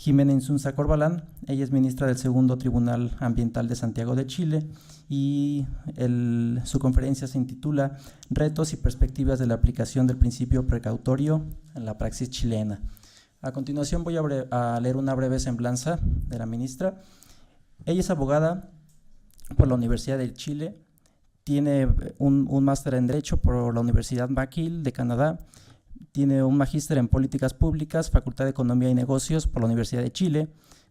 Jimena Insunza Corbalán. Ella es ministra del Segundo Tribunal Ambiental de Santiago de Chile y su conferencia se intitula Retos y perspectivas de la aplicación del principio precautorio en la praxis chilena. A continuación voy a leer una breve semblanza de la ministra. Ella es abogada por la Universidad de Chile, tiene un máster en Derecho por la Universidad McGill de Canadá, tiene un magíster en Políticas Públicas, Facultad de Economía y Negocios por la Universidad de Chile,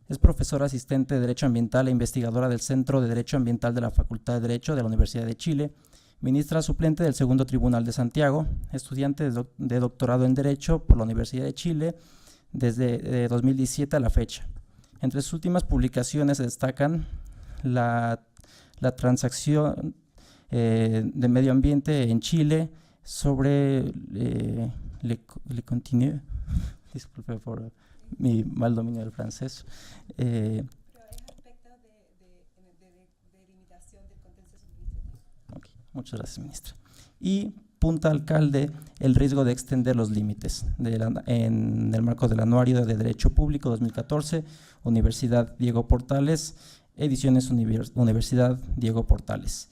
es profesora asistente de Derecho Ambiental e investigadora del Centro de Derecho Ambiental de la Facultad de Derecho de la Universidad de Chile, ministra suplente del Segundo Tribunal de Santiago, estudiante de doctorado en Derecho por la Universidad de Chile desde 2017 a la fecha. Entre sus últimas publicaciones destacan la transacción de medio ambiente en Chile sobre le continue, disculpe por mi mal dominio del francés. Pero es aspecto de limitación del contencioso administrativo. Okay, muchas gracias, ministra. Y Punta Alcalde, el riesgo de extender los límites, en el marco del Anuario de Derecho Público 2014, Universidad Diego Portales, ediciones Universidad Diego Portales.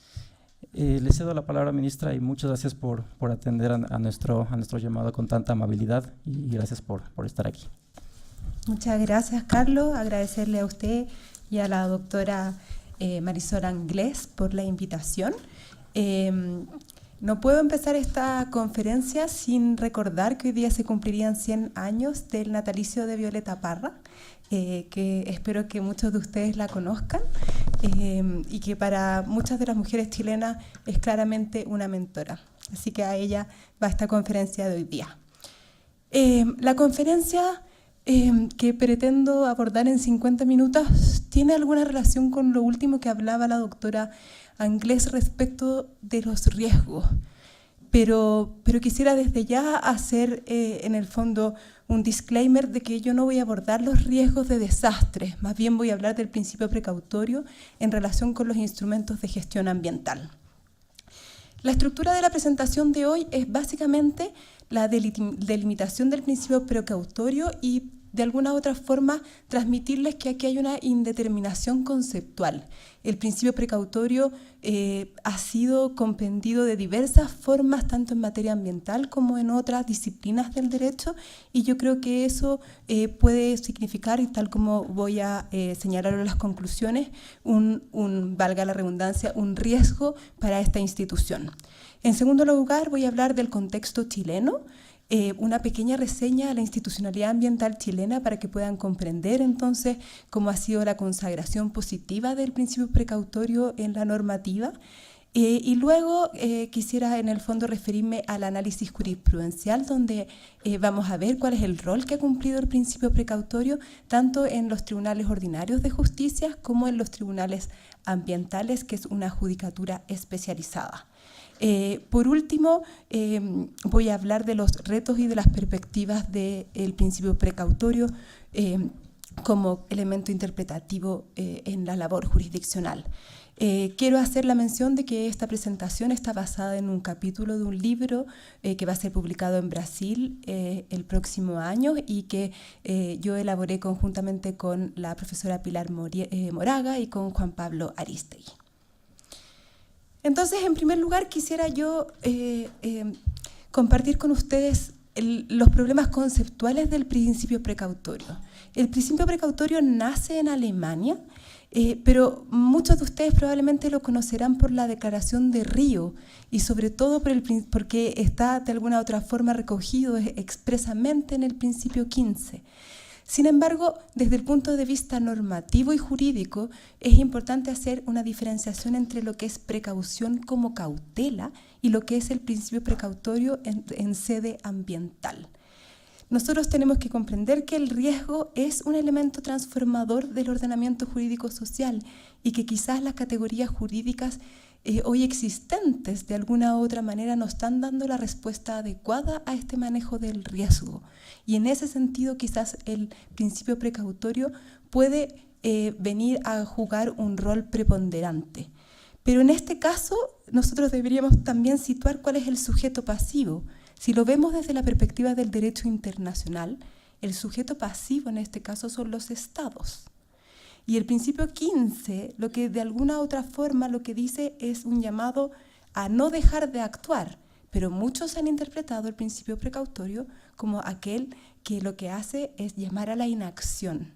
Le cedo la palabra, ministra, y muchas gracias por atender a nuestro llamado con tanta amabilidad y gracias por estar aquí. Muchas gracias, Carlos. Agradecerle a usted y a la doctora Marisol Anglés por la invitación. No puedo empezar esta conferencia sin recordar que hoy día se cumplirían 100 años del natalicio de Violeta Parra, que espero que muchos de ustedes la conozcan y que para muchas de las mujeres chilenas es claramente una mentora. Así que a ella va esta conferencia de hoy día. La conferencia que pretendo abordar en 50 minutos tiene alguna relación con lo último que hablaba la doctora Anglés respecto de los riesgos, pero quisiera desde ya hacer en el fondo un disclaimer de que yo no voy a abordar los riesgos de desastres, más bien voy a hablar del principio precautorio en relación con los instrumentos de gestión ambiental. La estructura de la presentación de hoy es básicamente la delimitación del principio precautorio y de alguna otra forma transmitirles que aquí hay una indeterminación conceptual. El principio precautorio ha sido comprendido de diversas formas, tanto en materia ambiental como en otras disciplinas del derecho, y yo creo que eso puede significar, y tal como voy a señalar en las conclusiones, valga la redundancia, un riesgo para esta institución. En segundo lugar, voy a hablar del contexto chileno, una pequeña reseña a la institucionalidad ambiental chilena para que puedan comprender entonces cómo ha sido la consagración positiva del principio precautorio en la normativa. Y luego quisiera en el fondo referirme al análisis jurisprudencial, donde vamos a ver cuál es el rol que ha cumplido el principio precautorio, tanto en los tribunales ordinarios de justicia como en los tribunales ambientales, que es una judicatura especializada. Por último, voy a hablar de los retos y de las perspectivas del principio precautorio como elemento interpretativo en la labor jurisdiccional. Quiero hacer la mención de que esta presentación está basada en un capítulo de un libro que va a ser publicado en Brasil el próximo año y que yo elaboré conjuntamente con la profesora Pilar Moraga y con Juan Pablo Aristegui. Entonces, en primer lugar, quisiera yo compartir con ustedes los problemas conceptuales del principio precautorio. El principio precautorio nace en Alemania, pero muchos de ustedes probablemente lo conocerán por la Declaración de Río y sobre todo porque está de alguna u otra forma recogido expresamente en el principio 15. Sin embargo, desde el punto de vista normativo y jurídico, es importante hacer una diferenciación entre lo que es precaución como cautela y lo que es el principio precautorio en sede ambiental. Nosotros tenemos que comprender que el riesgo es un elemento transformador del ordenamiento jurídico social y que quizás las categorías jurídicas hoy existentes de alguna u otra manera no están dando la respuesta adecuada a este manejo del riesgo. Y en ese sentido quizás el principio precautorio puede venir a jugar un rol preponderante. Pero en este caso nosotros deberíamos también situar cuál es el sujeto pasivo. Si lo vemos desde la perspectiva del derecho internacional, el sujeto pasivo en este caso son los estados. Y el principio 15, lo que de alguna u otra forma lo que dice es un llamado a no dejar de actuar, pero muchos han interpretado el principio precautorio como aquel que lo que hace es llamar a la inacción.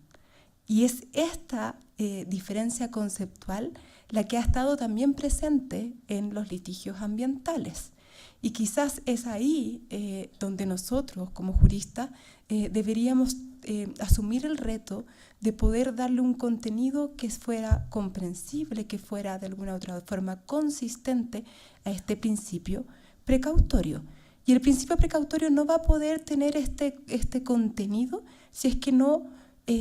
Y es esta diferencia conceptual la que ha estado también presente en los litigios ambientales. Y quizás es ahí donde nosotros, como juristas, deberíamos asumir el reto de poder darle un contenido que fuera comprensible, que fuera de alguna u otra forma consistente a este principio precautorio. Y el principio precautorio no va a poder tener este contenido si es que no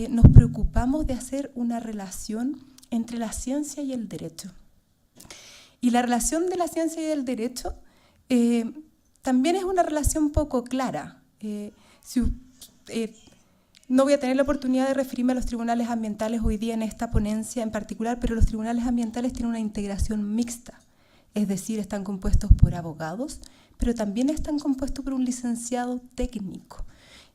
nos preocupamos de hacer una relación entre la ciencia y el derecho. Y la relación de la ciencia y el derecho también es una relación poco clara. No voy a tener la oportunidad de referirme a los tribunales ambientales hoy día en esta ponencia en particular, pero los tribunales ambientales tienen una integración mixta, es decir, están compuestos por abogados, pero también están compuestos por un licenciado técnico.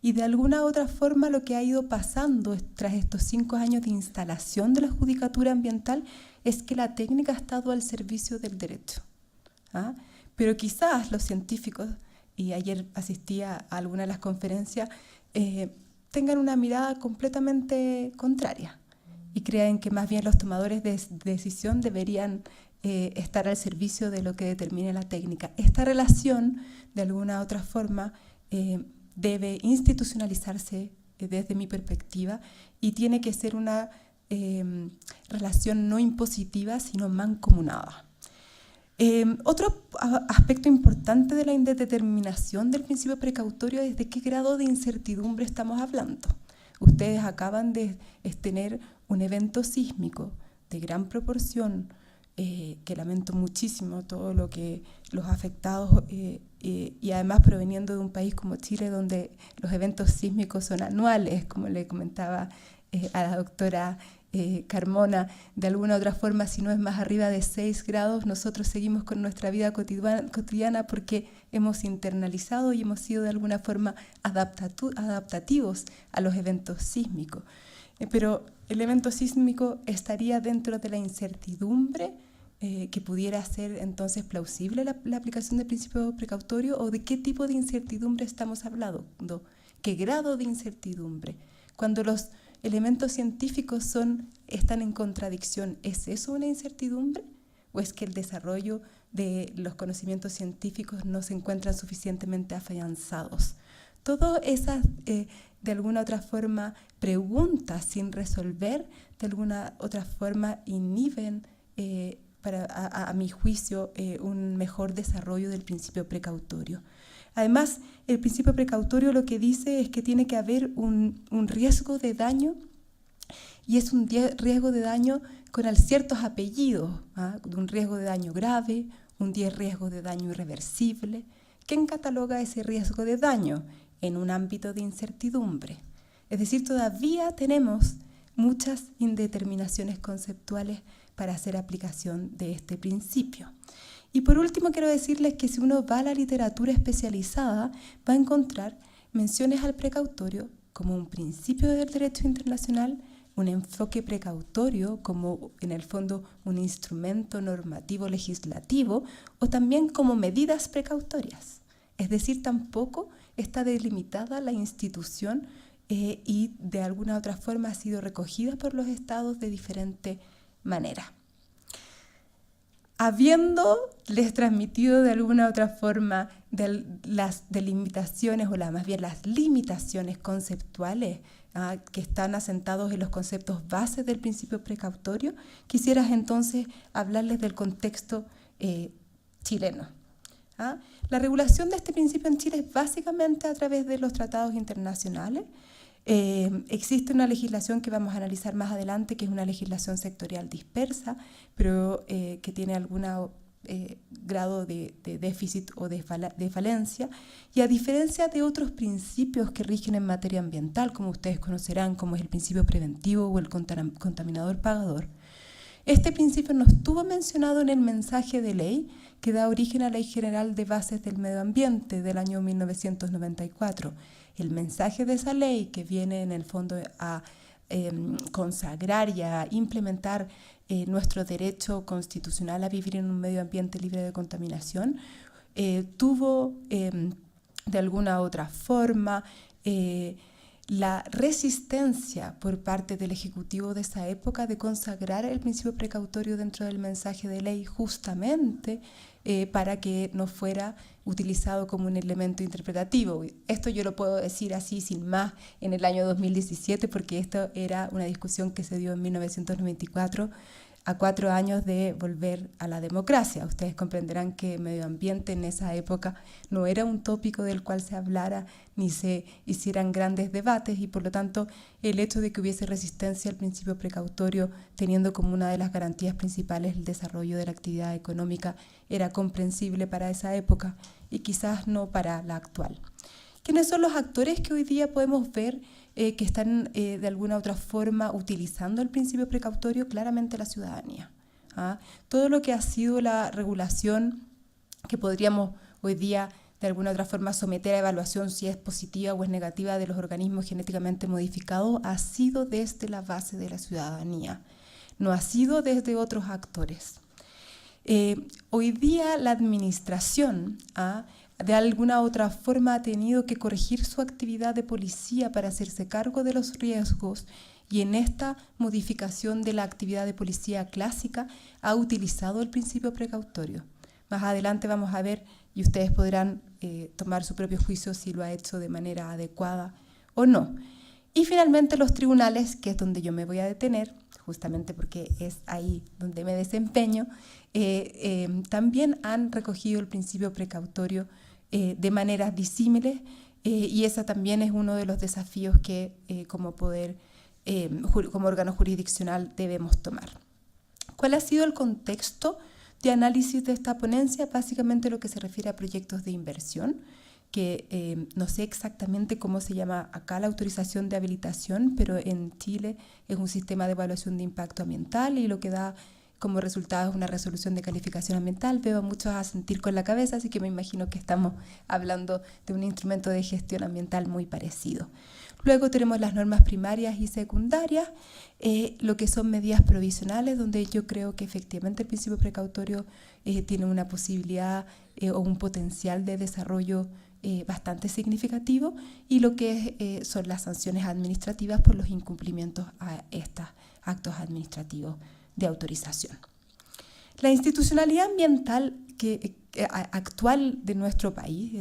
Y de alguna u otra forma lo que ha ido pasando tras estos 5 años de instalación de la judicatura ambiental es que la técnica ha estado al servicio del derecho. ¿Ah? Pero quizás los científicos, y ayer asistí a alguna de las conferencias, tengan una mirada completamente contraria y crean que más bien los tomadores de decisión deberían estar al servicio de lo que determine la técnica. Esta relación, de alguna u otra forma, debe institucionalizarse desde mi perspectiva y tiene que ser una relación no impositiva, sino mancomunada. Otro aspecto importante de la indeterminación del principio precautorio es de qué grado de incertidumbre estamos hablando. Ustedes acaban de tener un evento sísmico de gran proporción, que lamento muchísimo todo lo que los afectados, y además proveniendo de un país como Chile, donde los eventos sísmicos son anuales, como le comentaba a la doctora Carmona, de alguna u otra forma, si no es más arriba de 6 grados, nosotros seguimos con nuestra vida cotidiana porque hemos internalizado y hemos sido de alguna forma adaptativos a los eventos sísmicos. Pero el evento sísmico estaría dentro de la incertidumbre que pudiera ser entonces plausible la aplicación del principio precautorio, o de qué tipo de incertidumbre estamos hablando, qué grado de incertidumbre. Cuando los elementos científicos están en contradicción, ¿es eso una incertidumbre? ¿O es que el desarrollo de los conocimientos científicos no se encuentran suficientemente afianzados? Todas esas, de alguna otra forma, preguntas sin resolver, de alguna otra forma inhiben, a mi juicio, un mejor desarrollo del principio precautorio. Además, el principio precautorio lo que dice es que tiene que haber un riesgo de daño, y es un riesgo de daño con ciertos apellidos, un riesgo de daño grave, un riesgo de daño irreversible. ¿Quién cataloga ese riesgo de daño? En un ámbito de incertidumbre. Es decir, todavía tenemos muchas indeterminaciones conceptuales para hacer aplicación de este principio. Y por último, quiero decirles que si uno va a la literatura especializada, va a encontrar menciones al precautorio como un principio del derecho internacional, un enfoque precautorio como, en el fondo, un instrumento normativo legislativo, o también como medidas precautorias. Es decir, tampoco está delimitada la institución y de alguna otra forma ha sido recogida por los estados de diferente manera. Habiéndoles transmitido de alguna otra forma las delimitaciones, o más bien las limitaciones conceptuales que están asentados en los conceptos bases del principio precautorio, quisiera entonces hablarles del contexto chileno. La regulación de este principio en Chile es básicamente a través de los tratados internacionales. Existe una legislación que vamos a analizar más adelante, que es una legislación sectorial dispersa, pero que tiene algún grado de déficit o de falencia, y a diferencia de otros principios que rigen en materia ambiental, como ustedes conocerán, como es el principio preventivo o el contaminador pagador, Este principio no estuvo mencionado en el mensaje de ley que da origen a la Ley General de Bases del Medio Ambiente del año 1994. El mensaje de esa ley, que viene en el fondo a consagrar y a implementar nuestro derecho constitucional a vivir en un medio ambiente libre de contaminación, tuvo de alguna otra forma la resistencia por parte del Ejecutivo de esa época de consagrar el principio precautorio dentro del mensaje de ley, justamente para que no fuera utilizado como un elemento interpretativo. Esto yo lo puedo decir así sin más en el año 2017, porque esto era una discusión que se dio en 1994, a 4 años de volver a la democracia. Ustedes comprenderán que medio ambiente en esa época no era un tópico del cual se hablara ni se hicieran grandes debates, y por lo tanto el hecho de que hubiese resistencia al principio precautorio, teniendo como una de las garantías principales el desarrollo de la actividad económica, era comprensible para esa época y quizás no para la actual. ¿Quiénes son los actores que hoy día podemos ver que están de alguna otra forma utilizando el principio precautorio? Claramente la ciudadanía. Todo lo que ha sido la regulación que podríamos hoy día de alguna otra forma someter a evaluación si es positiva o es negativa de los organismos genéticamente modificados ha sido desde la base de la ciudadanía, no ha sido desde otros actores. Hoy día la administración de alguna otra forma ha tenido que corregir su actividad de policía para hacerse cargo de los riesgos, y en esta modificación de la actividad de policía clásica ha utilizado el principio precautorio. Más adelante vamos a ver y ustedes podrán tomar su propio juicio si lo ha hecho de manera adecuada o no. Y finalmente los tribunales, que es donde yo me voy a detener, justamente porque es ahí donde me desempeño, también han recogido el principio precautorio de maneras disímiles, y ese también es uno de los desafíos que como órgano jurisdiccional debemos tomar. ¿Cuál ha sido el contexto de análisis de esta ponencia? Básicamente lo que se refiere a proyectos de inversión, que no sé exactamente cómo se llama acá la autorización de habilitación, pero en Chile es un sistema de evaluación de impacto ambiental y lo que da como resultado es una resolución de calificación ambiental. Veo a muchos asentir con la cabeza, así que me imagino que estamos hablando de un instrumento de gestión ambiental muy parecido. Luego tenemos las normas primarias y secundarias, lo que son medidas provisionales, donde yo creo que efectivamente el principio precautorio tiene una posibilidad o un potencial de desarrollo bastante significativo, y lo que son las sanciones administrativas por los incumplimientos a estos actos administrativos de autorización. La institucionalidad ambiental actual de nuestro país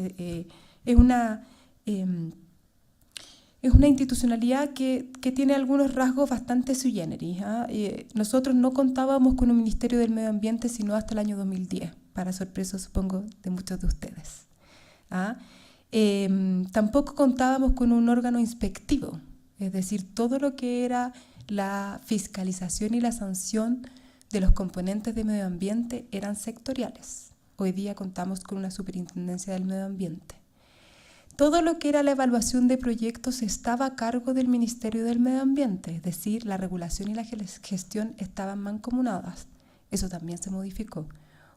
es una institucionalidad que tiene algunos rasgos bastante sui generis. Nosotros no contábamos con un Ministerio del Medio Ambiente sino hasta el año 2010, para sorpresa supongo de muchos de ustedes. Tampoco contábamos con un órgano inspectivo, es decir, todo lo que era la fiscalización y la sanción de los componentes de medio ambiente eran sectoriales. Hoy día contamos con una superintendencia del medio ambiente. Todo lo que era la evaluación de proyectos estaba a cargo del Ministerio del Medio Ambiente, es decir, la regulación y la gestión estaban mancomunadas. Eso también se modificó.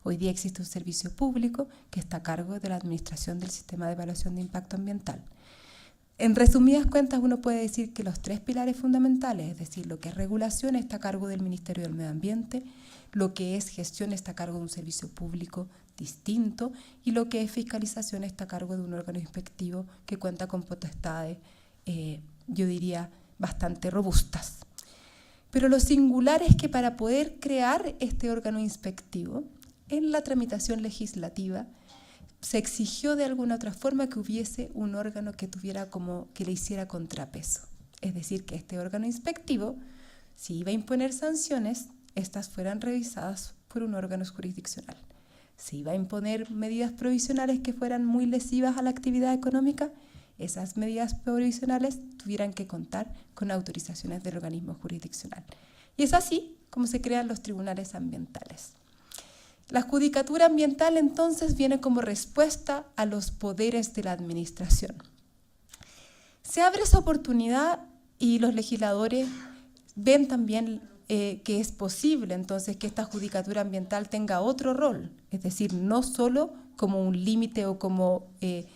Hoy día existe un servicio público que está a cargo de la administración del sistema de evaluación de impacto ambiental. En resumidas cuentas, uno puede decir que los 3 pilares fundamentales, es decir, lo que es regulación está a cargo del Ministerio del Medio Ambiente, lo que es gestión está a cargo de un servicio público distinto, y lo que es fiscalización está a cargo de un órgano inspectivo que cuenta con potestades, yo diría, bastante robustas. Pero lo singular es que para poder crear este órgano inspectivo, en la tramitación legislativa, se exigió de alguna otra forma que hubiese un órgano que le hiciera contrapeso. Es decir, que este órgano inspectivo, si iba a imponer sanciones, estas fueran revisadas por un órgano jurisdiccional. Si iba a imponer medidas provisionales que fueran muy lesivas a la actividad económica, esas medidas provisionales tuvieran que contar con autorizaciones del organismo jurisdiccional. Y es así como se crean los tribunales ambientales. La judicatura ambiental entonces viene como respuesta a los poderes de la administración. Se abre esa oportunidad y los legisladores ven también que es posible entonces que esta judicatura ambiental tenga otro rol, es decir, no solo como un límite o como de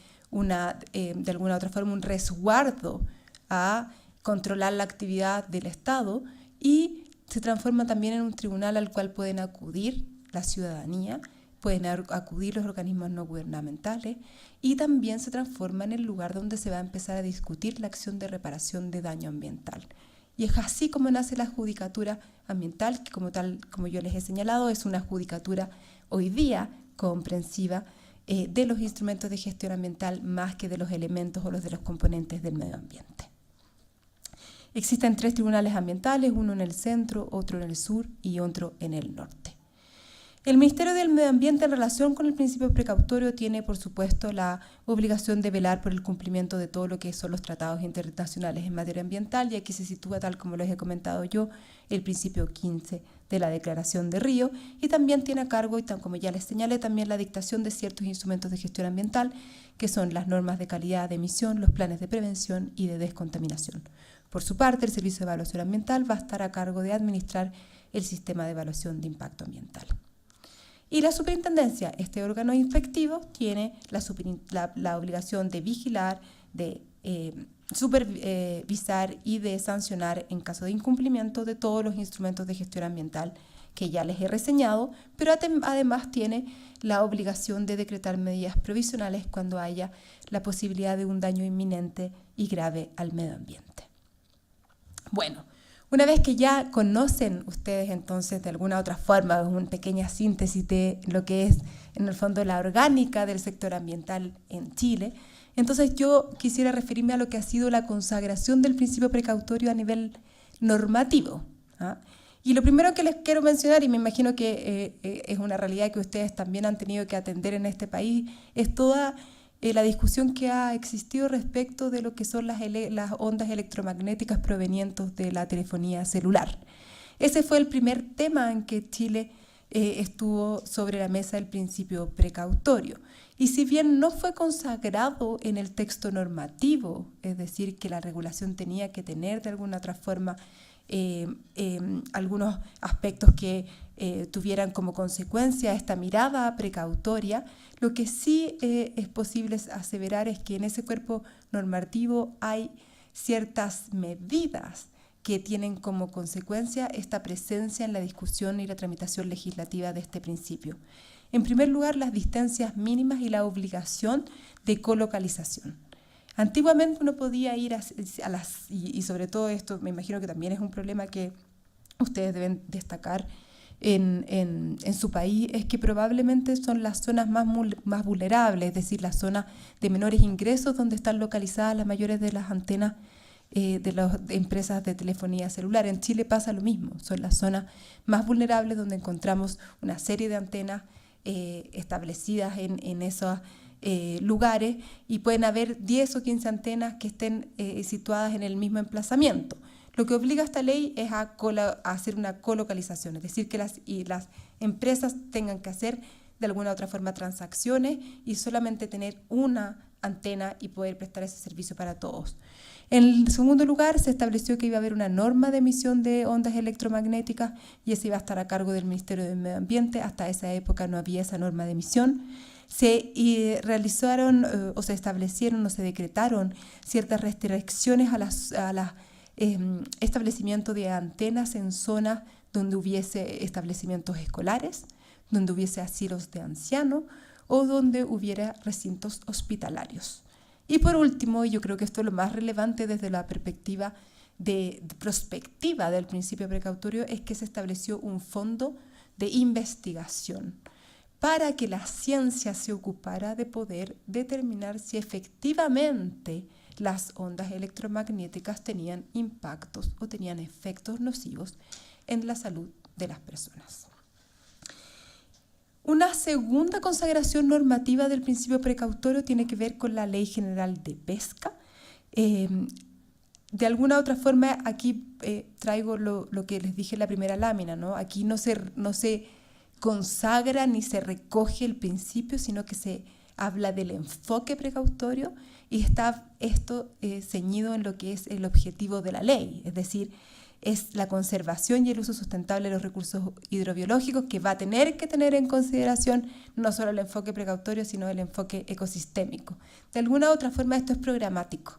alguna otra forma un resguardo a controlar la actividad del Estado, y se transforma también en un tribunal al cual pueden acudir la ciudadanía, pueden acudir los organismos no gubernamentales, y también se transforma en el lugar donde se va a empezar a discutir la acción de reparación de daño ambiental. Y es así como nace la judicatura ambiental, que como yo les he señalado, es una judicatura hoy día comprensiva de los instrumentos de gestión ambiental más que de los elementos o de los componentes del medio ambiente. Existen 3 tribunales ambientales, uno en el centro, otro en el sur y otro en el norte. El Ministerio del Medio Ambiente, en relación con el principio precautorio, tiene, por supuesto, la obligación de velar por el cumplimiento de todo lo que son los tratados internacionales en materia ambiental, y aquí se sitúa, tal como les he comentado yo, el principio 15 de la Declaración de Río, y también tiene a cargo, y como ya les señalé, también la dictación de ciertos instrumentos de gestión ambiental, que son las normas de calidad de emisión, los planes de prevención y de descontaminación. Por su parte, el Servicio de Evaluación Ambiental va a estar a cargo de administrar el sistema de evaluación de impacto ambiental. Y la superintendencia, este órgano inspectivo, tiene la obligación de vigilar, de supervisar y de sancionar en caso de incumplimiento de todos los instrumentos de gestión ambiental que ya les he reseñado, pero además tiene la obligación de decretar medidas provisionales cuando haya la posibilidad de un daño inminente y grave al medio ambiente. Bueno, una vez que ya conocen ustedes entonces de alguna otra forma una pequeña síntesis de lo que es en el fondo la orgánica del sector ambiental en Chile, entonces yo quisiera referirme a lo que ha sido la consagración del principio precautorio a nivel normativo, ¿ah? Y lo primero que les quiero mencionar, y me imagino que es una realidad que ustedes también han tenido que atender en este país, es toda la discusión que ha existido respecto de lo que son las ondas electromagnéticas provenientes de la telefonía celular. Ese fue el primer tema en que Chile estuvo sobre la mesa el principio precautorio. Y si bien no fue consagrado en el texto normativo, es decir, que la regulación tenía que tener de alguna otra forma algunos aspectos que tuvieran como consecuencia esta mirada precautoria, lo que sí es posible aseverar es que en ese cuerpo normativo hay ciertas medidas que tienen como consecuencia esta presencia en la discusión y la tramitación legislativa de este principio. En primer lugar, las distancias mínimas y la obligación de colocalización. Antiguamente uno podía ir a las, y sobre todo esto me imagino que también es un problema que ustedes deben destacar en su país, es que probablemente son las zonas más vulnerables, es decir, las zonas de menores ingresos donde están localizadas las mayores de las antenas de las empresas de telefonía celular. En Chile pasa lo mismo, son las zonas más vulnerables donde encontramos una serie de antenas establecidas en esos lugares, y pueden haber 10 o 15 antenas que estén situadas en el mismo emplazamiento. Lo que obliga a esta ley es a hacer una colocalización, es decir, que las empresas tengan que hacer de alguna u otra forma transacciones y solamente tener una antena y poder prestar ese servicio para todos. En segundo lugar, se estableció que iba a haber una norma de emisión de ondas electromagnéticas, y esa iba a estar a cargo del Ministerio del Medio Ambiente. Hasta esa época no había esa norma de emisión. Se realizaron o se establecieron o se decretaron ciertas restricciones a los establecimientos de antenas en zonas donde hubiese establecimientos escolares, donde hubiese asilos de ancianos o donde hubiera recintos hospitalarios. Y por último, yo creo que esto es lo más relevante desde la perspectiva de prospectiva del principio precautorio, es que se estableció un fondo de investigación para que la ciencia se ocupara de poder determinar si efectivamente las ondas electromagnéticas tenían impactos o tenían efectos nocivos en la salud de las personas. Una segunda consagración normativa del principio precautorio tiene que ver con la Ley General de Pesca. De alguna u otra forma, aquí traigo lo que les dije en la primera lámina, ¿no? Aquí no se consagra ni se recoge el principio, sino que se habla del enfoque precautorio, y está esto ceñido en lo que es el objetivo de la ley, es decir, es la conservación y el uso sustentable de los recursos hidrobiológicos, que va a tener que tener en consideración no solo el enfoque precautorio, sino el enfoque ecosistémico. De alguna u otra forma esto es programático.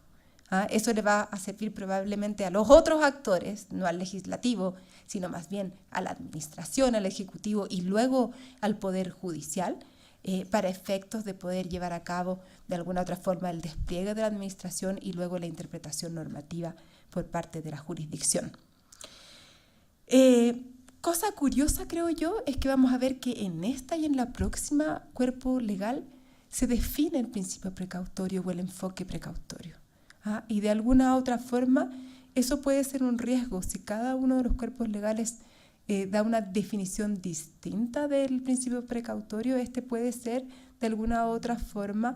Eso le va a servir probablemente a los otros actores, no al legislativo, sino más bien a la administración, al ejecutivo y luego al poder judicial, para efectos de poder llevar a cabo de alguna u otra forma el despliegue de la administración y luego la interpretación normativa por parte de la jurisdicción. Cosa curiosa, creo yo, es que vamos a ver que en esta y en la próxima cuerpo legal se define el principio precautorio o el enfoque precautorio. Y de alguna otra forma eso puede ser un riesgo si cada uno de los cuerpos legales da una definición distinta del principio precautorio. Este puede ser de alguna otra forma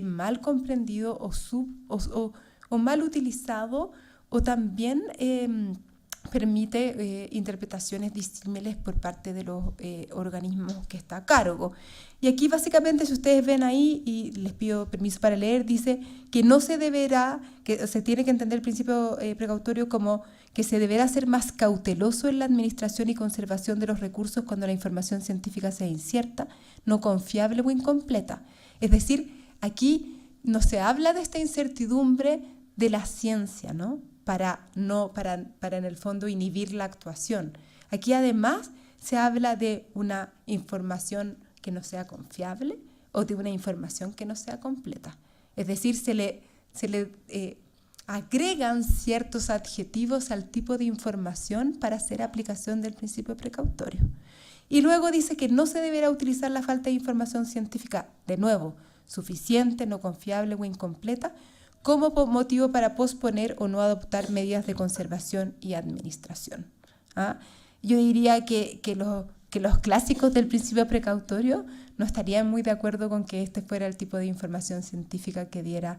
mal comprendido o mal utilizado, o también permite interpretaciones disímiles por parte de los organismos que está a cargo. Y aquí básicamente, si ustedes ven ahí, y les pido permiso para leer, dice que no se deberá, que se tiene que entender el principio precautorio como que se deberá ser más cauteloso en la administración y conservación de los recursos cuando la información científica sea incierta, no confiable o incompleta. Es decir, aquí no se habla de esta incertidumbre de la ciencia, ¿no? Para en el fondo inhibir la actuación. Aquí además se habla de una información que no sea confiable o de una información que no sea completa. Es decir, se le agregan ciertos adjetivos al tipo de información para hacer aplicación del principio precautorio. Y luego dice que no se deberá utilizar la falta de información científica, de nuevo, suficiente, no confiable o incompleta, como motivo para posponer o no adoptar medidas de conservación y administración. Yo diría que los clásicos del principio precautorio no estarían muy de acuerdo con que este fuera el tipo de información científica que diera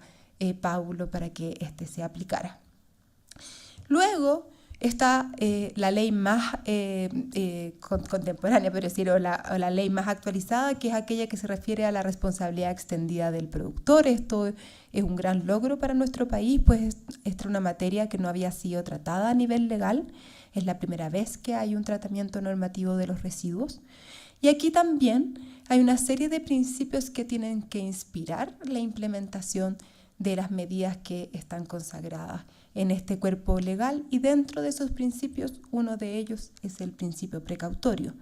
Paulo para que este se aplicara. Luego está la ley más contemporánea, pero decir, o la ley más actualizada, que es aquella que se refiere a la responsabilidad extendida del productor. Esto es un gran logro para nuestro país, pues esta es una materia que no había sido tratada a nivel legal. Es la primera vez que hay un tratamiento normativo de los residuos. Y aquí también hay una serie de principios que tienen que inspirar la implementación de las medidas que están consagradas en este cuerpo legal, y dentro de esos principios uno de ellos es el principio precautorio.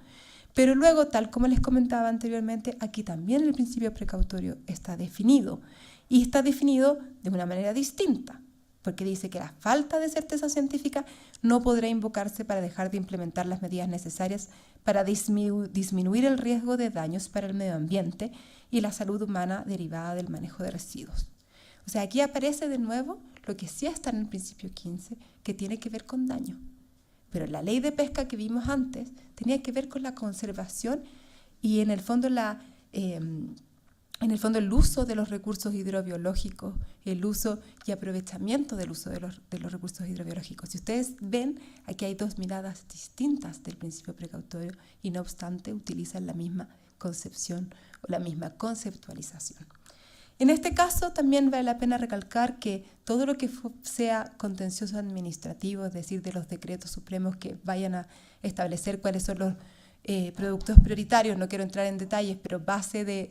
Pero luego, tal como les comentaba anteriormente, aquí también el principio precautorio está definido, y está definido de una manera distinta, porque dice que la falta de certeza científica no podrá invocarse para dejar de implementar las medidas necesarias para disminuir el riesgo de daños para el medio ambiente y la salud humana derivada del manejo de residuos. O sea, aquí aparece de nuevo lo que sí está en el principio 15, que tiene que ver con daño. Pero la ley de pesca que vimos antes tenía que ver con la conservación y en el fondo el uso de los recursos hidrobiológicos, el uso y aprovechamiento del uso de los recursos hidrobiológicos. Si ustedes ven, aquí hay dos miradas distintas del principio precautorio y no obstante utilizan la misma concepción o la misma conceptualización. En este caso también vale la pena recalcar que todo lo que sea contencioso administrativo, es decir, de los decretos supremos que vayan a establecer cuáles son los productos prioritarios, no quiero entrar en detalles, pero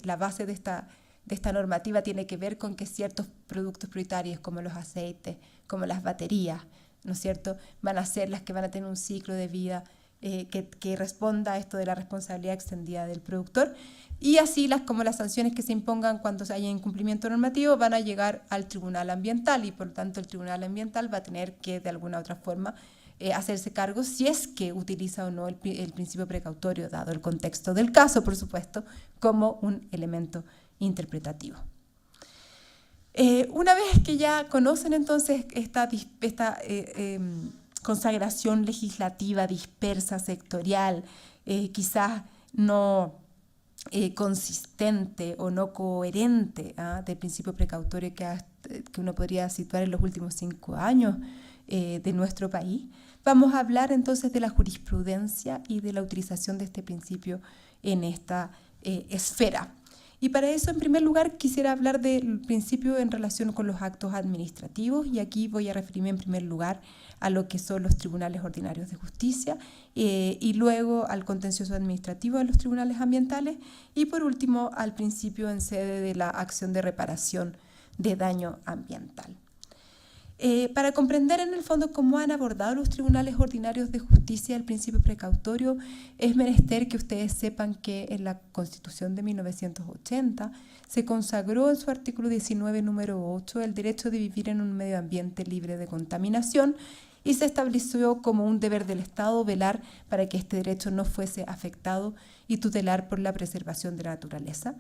la base de esta normativa tiene que ver con que ciertos productos prioritarios como los aceites, como las baterías, ¿no es cierto?, van a ser las que van a tener un ciclo de vida que responda a esto de la responsabilidad extendida del productor, y así como las sanciones que se impongan cuando haya incumplimiento normativo van a llegar al Tribunal Ambiental, y por lo tanto el Tribunal Ambiental va a tener que de alguna u otra forma hacerse cargo si es que utiliza o no el principio precautorio, dado el contexto del caso, por supuesto, como un elemento interpretativo. Una vez que ya conocen entonces esta consagración legislativa dispersa, sectorial, quizás no consistente o no coherente del principio precautorio que uno podría situar en los últimos 5 años de nuestro país, vamos a hablar entonces de la jurisprudencia y de la utilización de este principio en esta esfera. Y para eso, en primer lugar, quisiera hablar del principio en relación con los actos administrativos, y aquí voy a referirme en primer lugar a lo que son los tribunales ordinarios de justicia, y luego al contencioso administrativo de los tribunales ambientales, y por último al principio en sede de la acción de reparación de daño ambiental. Para comprender en el fondo cómo han abordado los tribunales ordinarios de justicia el principio precautorio, es menester que ustedes sepan que en la Constitución de 1980 se consagró en su artículo 19, número 8, el derecho de vivir en un medio ambiente libre de contaminación, y se estableció como un deber del Estado velar para que este derecho no fuese afectado y tutelar por la preservación de la naturaleza.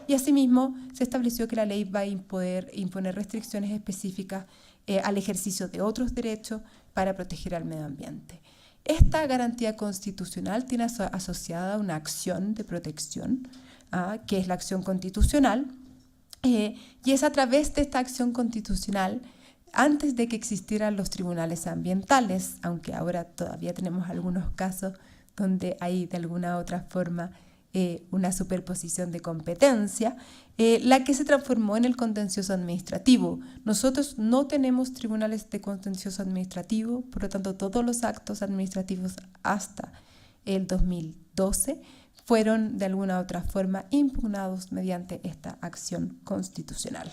Y asimismo se estableció que la ley va a poder imponer restricciones específicas al ejercicio de otros derechos para proteger al medio ambiente. Esta garantía constitucional tiene asociada una acción de protección, que es la acción constitucional, y es a través de esta acción constitucional, antes de que existieran los tribunales ambientales, aunque ahora todavía tenemos algunos casos donde hay de alguna u otra forma una superposición de competencia, la que se transformó en el contencioso administrativo. Nosotros no tenemos tribunales de contencioso administrativo, por lo tanto todos los actos administrativos hasta el 2012 fueron de alguna u otra forma impugnados mediante esta acción constitucional.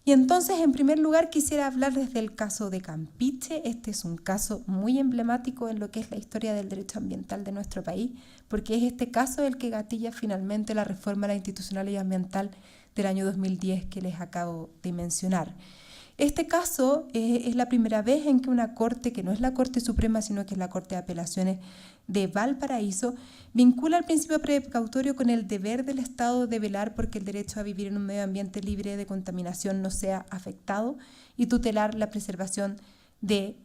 Y entonces, en primer lugar, quisiera hablar desde el caso de Campeche. Este es un caso muy emblemático en lo que es la historia del derecho ambiental de nuestro país, porque es este caso el que gatilla finalmente la reforma a la institucional y ambiental del año 2010 que les acabo de mencionar. Este caso es la primera vez en que una corte, que no es la Corte Suprema, sino que es la Corte de Apelaciones de Valparaíso, vincula el principio precautorio con el deber del Estado de velar porque el derecho a vivir en un medio ambiente libre de contaminación no sea afectado y tutelar la preservación de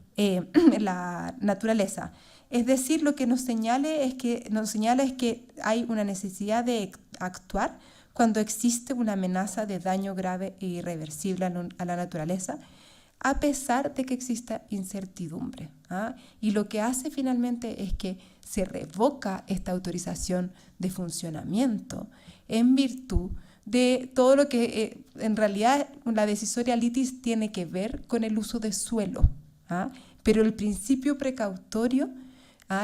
la naturaleza. Es decir, lo que nos señala es que hay una necesidad de actuar cuando existe una amenaza de daño grave e irreversible a la naturaleza, a pesar de que exista incertidumbre. Y lo que hace finalmente es que se revoca esta autorización de funcionamiento en virtud de todo lo que en realidad la decisoria litis tiene que ver con el uso de suelo. Pero el principio precautorio,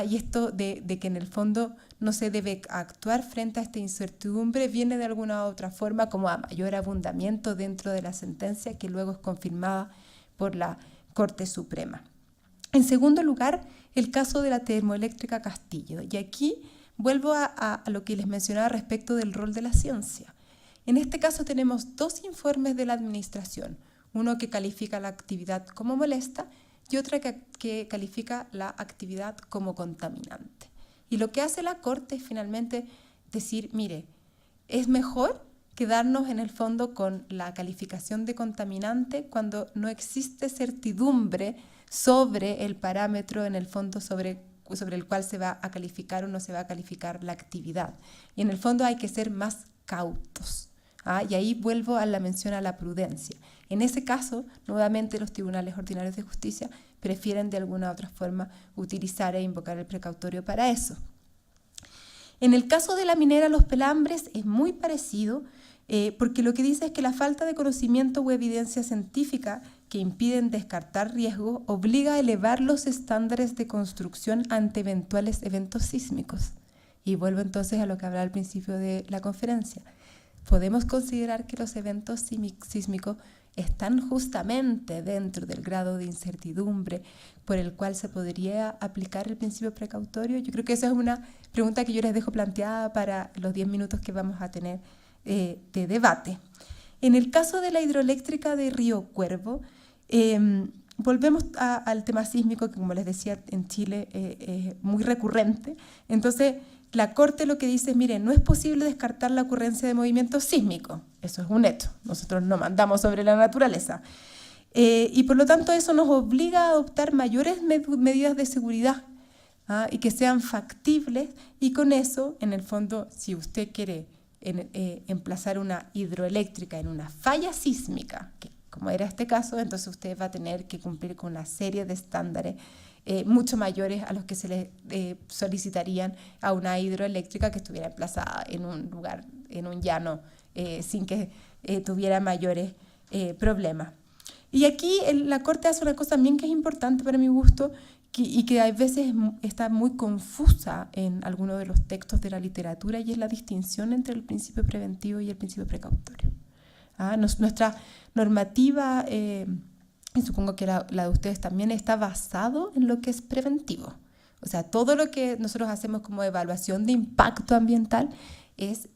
y esto de que en el fondo no se debe actuar frente a esta incertidumbre, viene de alguna u otra forma como a mayor abundamiento dentro de la sentencia que luego es confirmada por la Corte Suprema. En segundo lugar, el caso de la termoeléctrica Castillo. Y aquí vuelvo a lo que les mencionaba respecto del rol de la ciencia. En este caso tenemos dos informes de la administración, uno que califica la actividad como molesta y otra que califica la actividad como contaminante. Y lo que hace la Corte es finalmente decir, mire, es mejor quedarnos en el fondo con la calificación de contaminante cuando no existe certidumbre sobre el parámetro en el fondo sobre el cual se va a calificar o no se va a calificar la actividad. Y en el fondo hay que ser más cautos. Y ahí vuelvo a la mención a la prudencia. En ese caso, nuevamente los tribunales ordinarios de justicia prefieren de alguna u otra forma utilizar e invocar el precautorio para eso. En el caso de la minera Los Pelambres es muy parecido, porque lo que dice es que la falta de conocimiento o evidencia científica que impiden descartar riesgos obliga a elevar los estándares de construcción ante eventuales eventos sísmicos. Y vuelvo entonces a lo que hablaba al principio de la conferencia. Podemos considerar que los eventos sísmicos están justamente dentro del grado de incertidumbre por el cual se podría aplicar el principio precautorio. Yo creo que esa es una pregunta que yo les dejo planteada para los 10 minutos que vamos a tener de debate. En el caso de la hidroeléctrica de Río Cuervo, volvemos al tema sísmico, que como les decía en Chile es muy recurrente. Entonces, la Corte lo que dice es, mire, no es posible descartar la ocurrencia de movimientos sísmicos. Eso es un hecho. Nosotros no mandamos sobre la naturaleza. Y por lo tanto eso nos obliga a adoptar mayores medidas de seguridad y que sean factibles. Y con eso, en el fondo, si usted quiere emplazar una hidroeléctrica en una falla sísmica, que como era este caso, entonces usted va a tener que cumplir con una serie de estándares mucho mayores a los que se le solicitarían a una hidroeléctrica que estuviera emplazada en un lugar en un llano sin que tuviera mayores problemas. Y aquí la Corte hace una cosa también que es importante para mi gusto y que a veces está muy confusa en algunos de los textos de la literatura, y es la distinción entre el principio preventivo y el principio precautorio. Nuestra normativa, y supongo que la de ustedes también, está basado en lo que es preventivo. O sea, todo lo que nosotros hacemos como evaluación de impacto ambiental es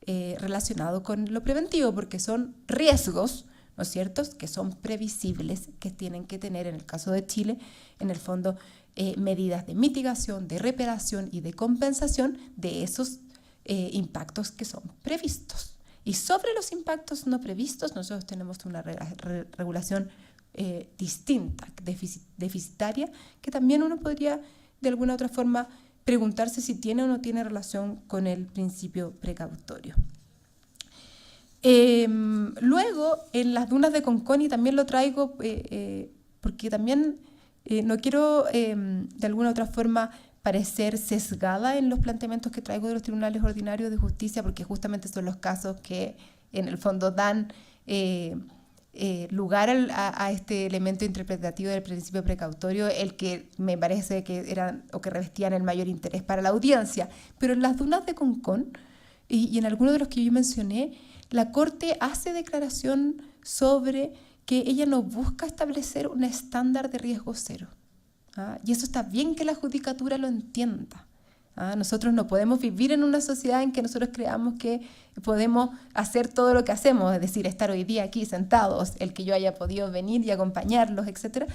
relacionado con lo preventivo, porque son riesgos, ¿no es cierto?, que son previsibles, que tienen que tener, en el caso de Chile, en el fondo, medidas de mitigación, de reparación y de compensación de esos impactos que son previstos. Y sobre los impactos no previstos, nosotros tenemos una regulación distinta, deficitaria, que también uno podría, de alguna otra forma, preguntarse si tiene o no tiene relación con el principio precautorio. Luego, en las dunas de Conconi también lo traigo porque también no quiero de alguna otra forma parecer sesgada en los planteamientos que traigo de los tribunales ordinarios de justicia, porque justamente son los casos que en el fondo dan lugar a este elemento interpretativo del principio precautorio, el que me parece que eran o que revestían el mayor interés para la audiencia. Pero en las dunas de Concón y en algunos de los que yo mencioné, la Corte hace declaración sobre que ella no busca establecer un estándar de riesgo cero. Y eso está bien que la judicatura lo entienda. Nosotros no podemos vivir en una sociedad en que nosotros creamos que podemos hacer todo lo que hacemos, es decir, estar hoy día aquí sentados, el que yo haya podido venir y acompañarlos, etcétera,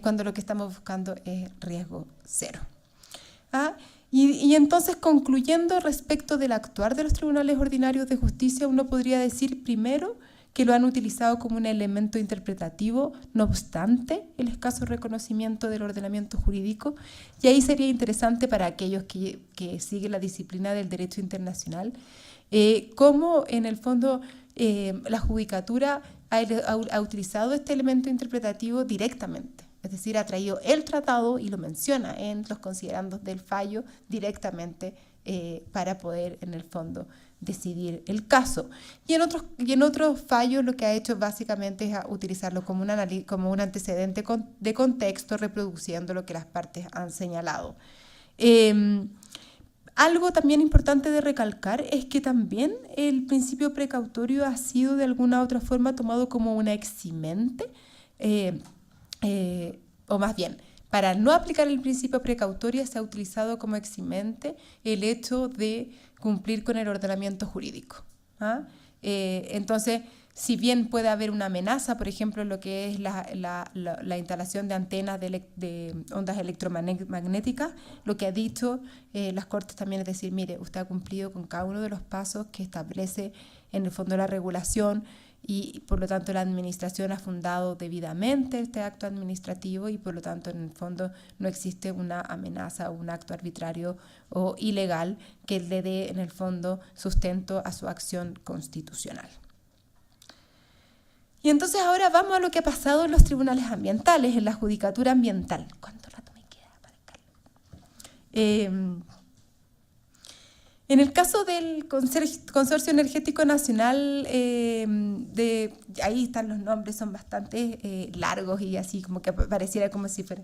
cuando lo que estamos buscando es riesgo cero. Y entonces, concluyendo respecto del actuar de los tribunales ordinarios de justicia, uno podría decir primero que lo han utilizado como un elemento interpretativo, no obstante el escaso reconocimiento del ordenamiento jurídico, y ahí sería interesante para aquellos que siguen la disciplina del derecho internacional, cómo en el fondo la judicatura ha utilizado este elemento interpretativo directamente. Es decir, ha traído el tratado y lo menciona en los considerandos del fallo directamente para poder, en el fondo, decidir el caso. Y en otros fallos lo que ha hecho básicamente es utilizarlo como un antecedente de contexto, reproduciendo lo que las partes han señalado. Algo también importante de recalcar es que también el principio precautorio ha sido de alguna u otra forma tomado como una eximente, o más bien, para no aplicar el principio precautorio se ha utilizado como eximente el hecho de cumplir con el ordenamiento jurídico. Entonces, si bien puede haber una amenaza, por ejemplo, en lo que es la instalación de antenas de ondas electromagnéticas, lo que ha dicho las Cortes también es decir, mire, usted ha cumplido con cada uno de los pasos que establece en el fondo la regulación, y por lo tanto la administración ha fundado debidamente este acto administrativo y por lo tanto en el fondo no existe una amenaza o un acto arbitrario o ilegal que le dé en el fondo sustento a su acción constitucional. Y entonces ahora vamos a lo que ha pasado en los tribunales ambientales, en la judicatura ambiental. ¿Cuánto rato me queda para Carlos? En el caso del Consorcio Energético Nacional, ahí están los nombres, son bastante largos y así como que pareciera como si fuera...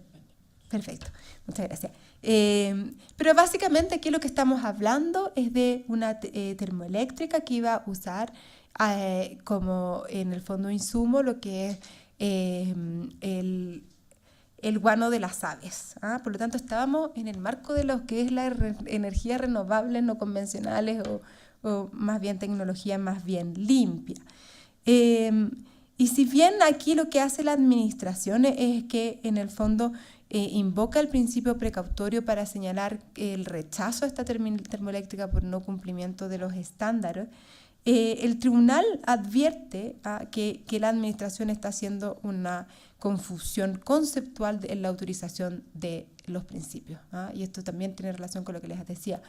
Perfecto, muchas gracias. Pero básicamente aquí lo que estamos hablando es de una termoeléctrica que iba a usar como en el fondo insumo lo que es el guano de las aves. Por lo tanto, estábamos en el marco de lo que es la energía renovable, no convencionales o más bien tecnología más bien limpia. Y si bien aquí lo que hace la administración es que en el fondo invoca el principio precautorio para señalar el rechazo a esta termoeléctrica por no cumplimiento de los estándares, el tribunal advierte que la administración está haciendo una confusión conceptual en la autorización de los principios. Y esto también tiene relación con lo que les decía.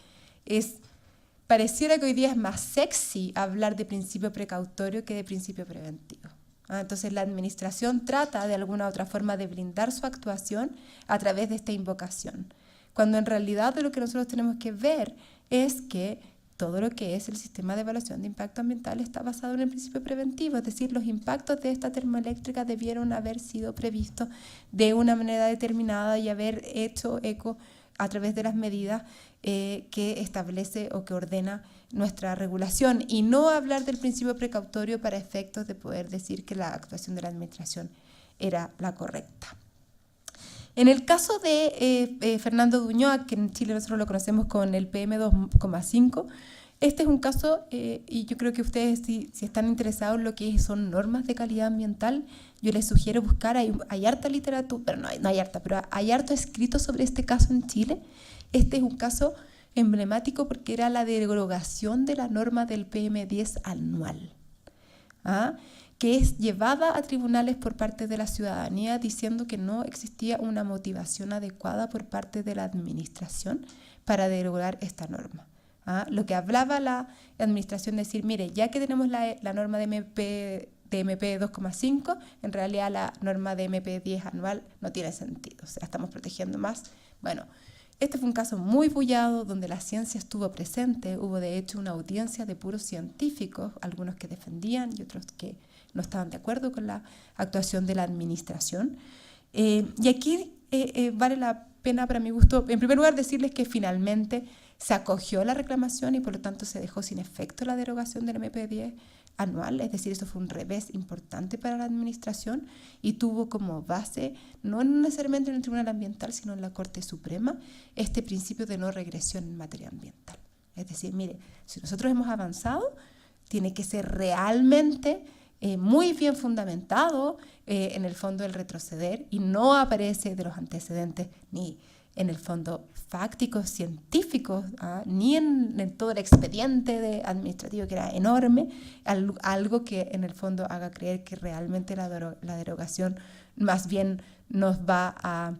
Pareciera que hoy día es más sexy hablar de principio precautorio que de principio preventivo. Entonces la administración trata de alguna u otra forma de blindar su actuación a través de esta invocación, cuando en realidad lo que nosotros tenemos que ver es que todo lo que es el sistema de evaluación de impacto ambiental está basado en el principio preventivo, es decir, los impactos de esta termoeléctrica debieron haber sido previstos de una manera determinada y haber hecho eco a través de las medidas que establece o que ordena nuestra regulación, y no hablar del principio precautorio para efectos de poder decir que la actuación de la administración era la correcta. En el caso de Fernando Duñoa, que en Chile nosotros lo conocemos con el PM2,5, este es un caso, y yo creo que ustedes, si están interesados en lo que son normas de calidad ambiental, yo les sugiero buscar, hay harta literatura, pero no hay harta, pero hay harto escrito sobre este caso en Chile. Este es un caso emblemático porque era la derogación de la norma del PM10 anual, que es llevada a tribunales por parte de la ciudadanía diciendo que no existía una motivación adecuada por parte de la administración para derogar esta norma. Lo que hablaba la administración, decir, mire, ya que tenemos la norma de MP 2,5, en realidad la norma de MP 10 anual no tiene sentido, o sea, estamos protegiendo más. Bueno, este fue un caso muy bullado donde la ciencia estuvo presente, hubo de hecho una audiencia de puros científicos, algunos que defendían y otros que no estaban de acuerdo con la actuación de la administración. Y aquí vale la pena, para mi gusto, en primer lugar decirles que finalmente se acogió la reclamación y por lo tanto se dejó sin efecto la derogación del MP10 anual, es decir, eso fue un revés importante para la administración y tuvo como base, no necesariamente en el Tribunal Ambiental, sino en la Corte Suprema, este principio de no regresión en materia ambiental. Es decir, mire, si nosotros hemos avanzado, tiene que ser realmente muy bien fundamentado en el fondo el retroceder, y no aparece de los antecedentes ni en el fondo fácticos, científicos, ni en todo el expediente administrativo, que era enorme, algo que en el fondo haga creer que realmente la derogación más bien nos va a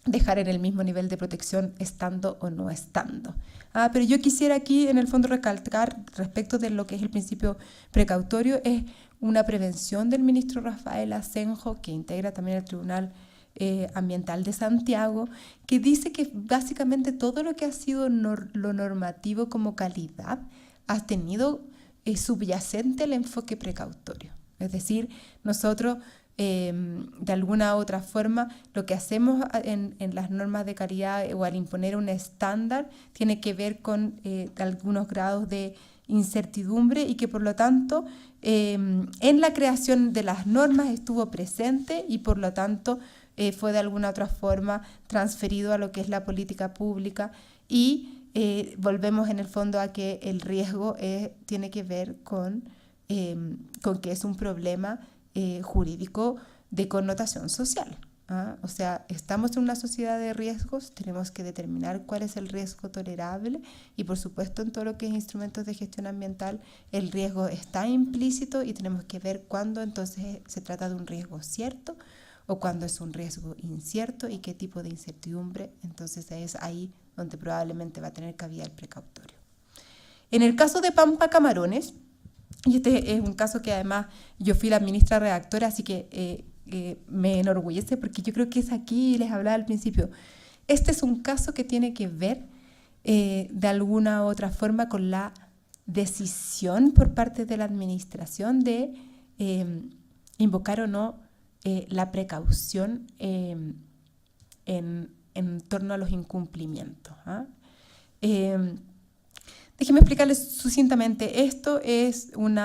dejar en el mismo nivel de protección estando o no estando. Pero yo quisiera aquí en el fondo recalcar respecto de lo que es el principio precautorio, es una prevención del ministro Rafael Asenjo, que integra también el Tribunal Ambiental de Santiago, que dice que básicamente todo lo que ha sido lo normativo como calidad ha tenido subyacente el enfoque precautorio. Es decir, nosotros de alguna u otra forma lo que hacemos en las normas de calidad o al imponer un estándar tiene que ver con algunos grados de incertidumbre y que por lo tanto en la creación de las normas estuvo presente y por lo tanto fue de alguna otra forma transferido a lo que es la política pública y volvemos en el fondo a que el riesgo tiene que ver con que es un problema jurídico de connotación social. O sea, estamos en una sociedad de riesgos, tenemos que determinar cuál es el riesgo tolerable y por supuesto en todo lo que es instrumentos de gestión ambiental el riesgo está implícito y tenemos que ver cuándo entonces se trata de un riesgo cierto o cuándo es un riesgo incierto y qué tipo de incertidumbre, entonces es ahí donde probablemente va a tener cabida el precautorio. En el caso de Pampa Camarones, y este es un caso que además yo fui la ministra redactora, así que me enorgullece porque yo creo que es aquí, les hablaba al principio, este es un caso que tiene que ver de alguna u otra forma con la decisión por parte de la administración de invocar o no la precaución en torno a los incumplimientos. Déjenme explicarles sucintamente. Esto es un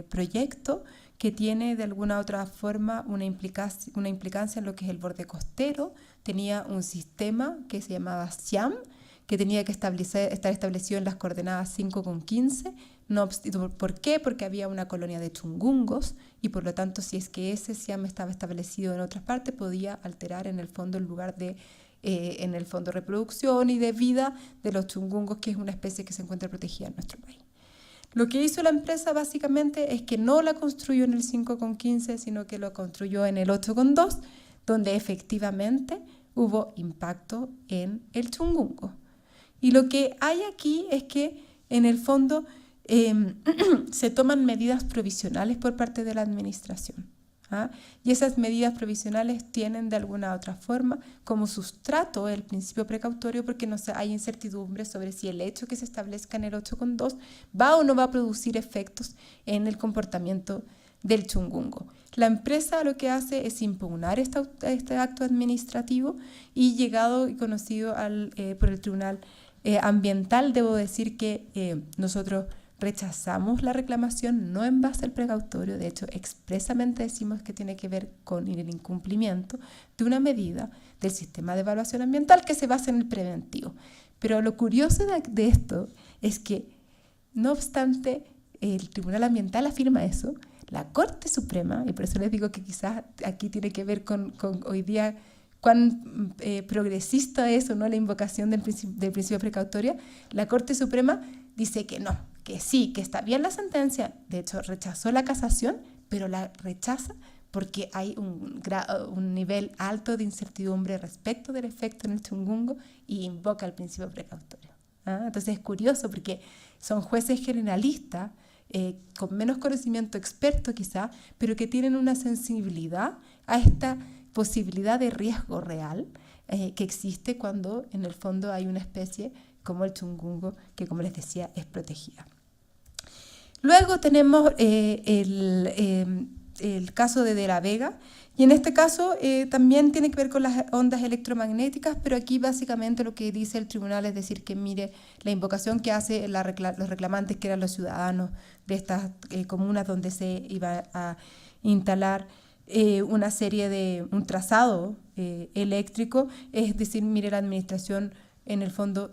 proyecto que tiene de alguna otra forma una implicancia en lo que es el borde costero. Tenía un sistema que se llamaba SIAM, que tenía que estar establecido en las coordenadas 5,15. No, ¿por qué? Porque había una colonia de chungungos y por lo tanto si es que ese SIAM estaba establecido en otras partes podía alterar en el fondo el lugar de en el fondo reproducción y de vida de los chungungos, que es una especie que se encuentra protegida en nuestro país. Lo que hizo la empresa básicamente es que no la construyó en el 5,15, sino que lo construyó en el 8,2, donde efectivamente hubo impacto en el chungungo. Y lo que hay aquí es que en el fondo se toman medidas provisionales por parte de la administración. Y esas medidas provisionales tienen de alguna otra forma como sustrato el principio precautorio, porque hay incertidumbre sobre si el hecho que se establezca en el 8.2 va o no va a producir efectos en el comportamiento del chungungo. La empresa lo que hace es impugnar este acto administrativo y llegado y conocido por el Tribunal Ambiental, debo decir que nosotros rechazamos la reclamación no en base al precautorio, de hecho expresamente decimos que tiene que ver con el incumplimiento de una medida del sistema de evaluación ambiental que se basa en el preventivo. Pero lo curioso de esto es que, no obstante el Tribunal Ambiental afirma eso, la Corte Suprema, y por eso les digo que quizás aquí tiene que ver con hoy día cuán progresista es o no la invocación del principio precautorio, la Corte Suprema dice que no, que sí, que está bien la sentencia, de hecho rechazó la casación, pero la rechaza porque hay un nivel alto de incertidumbre respecto del efecto en el chungungo y invoca el principio precautorio. Entonces es curioso porque son jueces generalistas, con menos conocimiento experto quizá, pero que tienen una sensibilidad a esta posibilidad de riesgo real que existe cuando en el fondo hay una especie como el chungungo que, como les decía, es protegida. Luego tenemos el caso de la Vega, y en este caso también tiene que ver con las ondas electromagnéticas, pero aquí básicamente lo que dice el tribunal es decir que mire la invocación que hacen los reclamantes, que eran los ciudadanos de estas comunas donde se iba a instalar una serie de un trazado eléctrico, es decir, mire la administración en el fondo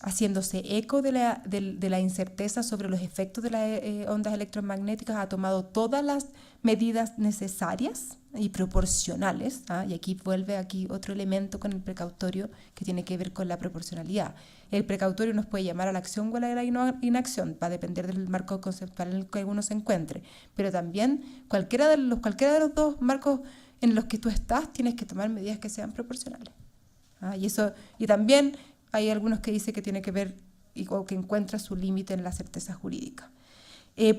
haciéndose eco de la incerteza sobre los efectos de las ondas electromagnéticas, ha tomado todas las medidas necesarias y proporcionales, y aquí vuelve otro elemento con el precautorio que tiene que ver con la proporcionalidad. El precautorio nos puede llamar a la acción o a la inacción, va a depender del marco conceptual en el que uno se encuentre, pero también cualquiera de los dos marcos en los que tú estás tienes que tomar medidas que sean proporcionales. Y también hay algunos que dicen que tiene que ver o que encuentra su límite en la certeza jurídica.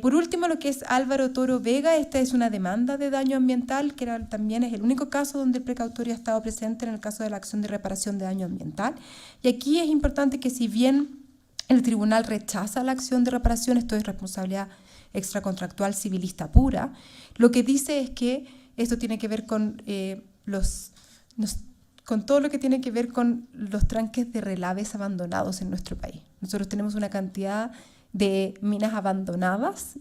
Por último, lo que es Álvaro Toro Vega, esta es una demanda de daño ambiental, que también es el único caso donde el precautorio ha estado presente en el caso de la acción de reparación de daño ambiental. Y aquí es importante que si bien el tribunal rechaza la acción de reparación, esto es responsabilidad extracontractual civilista pura, lo que dice es que esto tiene que ver con con todo lo que tiene que ver con los tranques de relaves abandonados en nuestro país. Nosotros tenemos una cantidad de minas abandonadas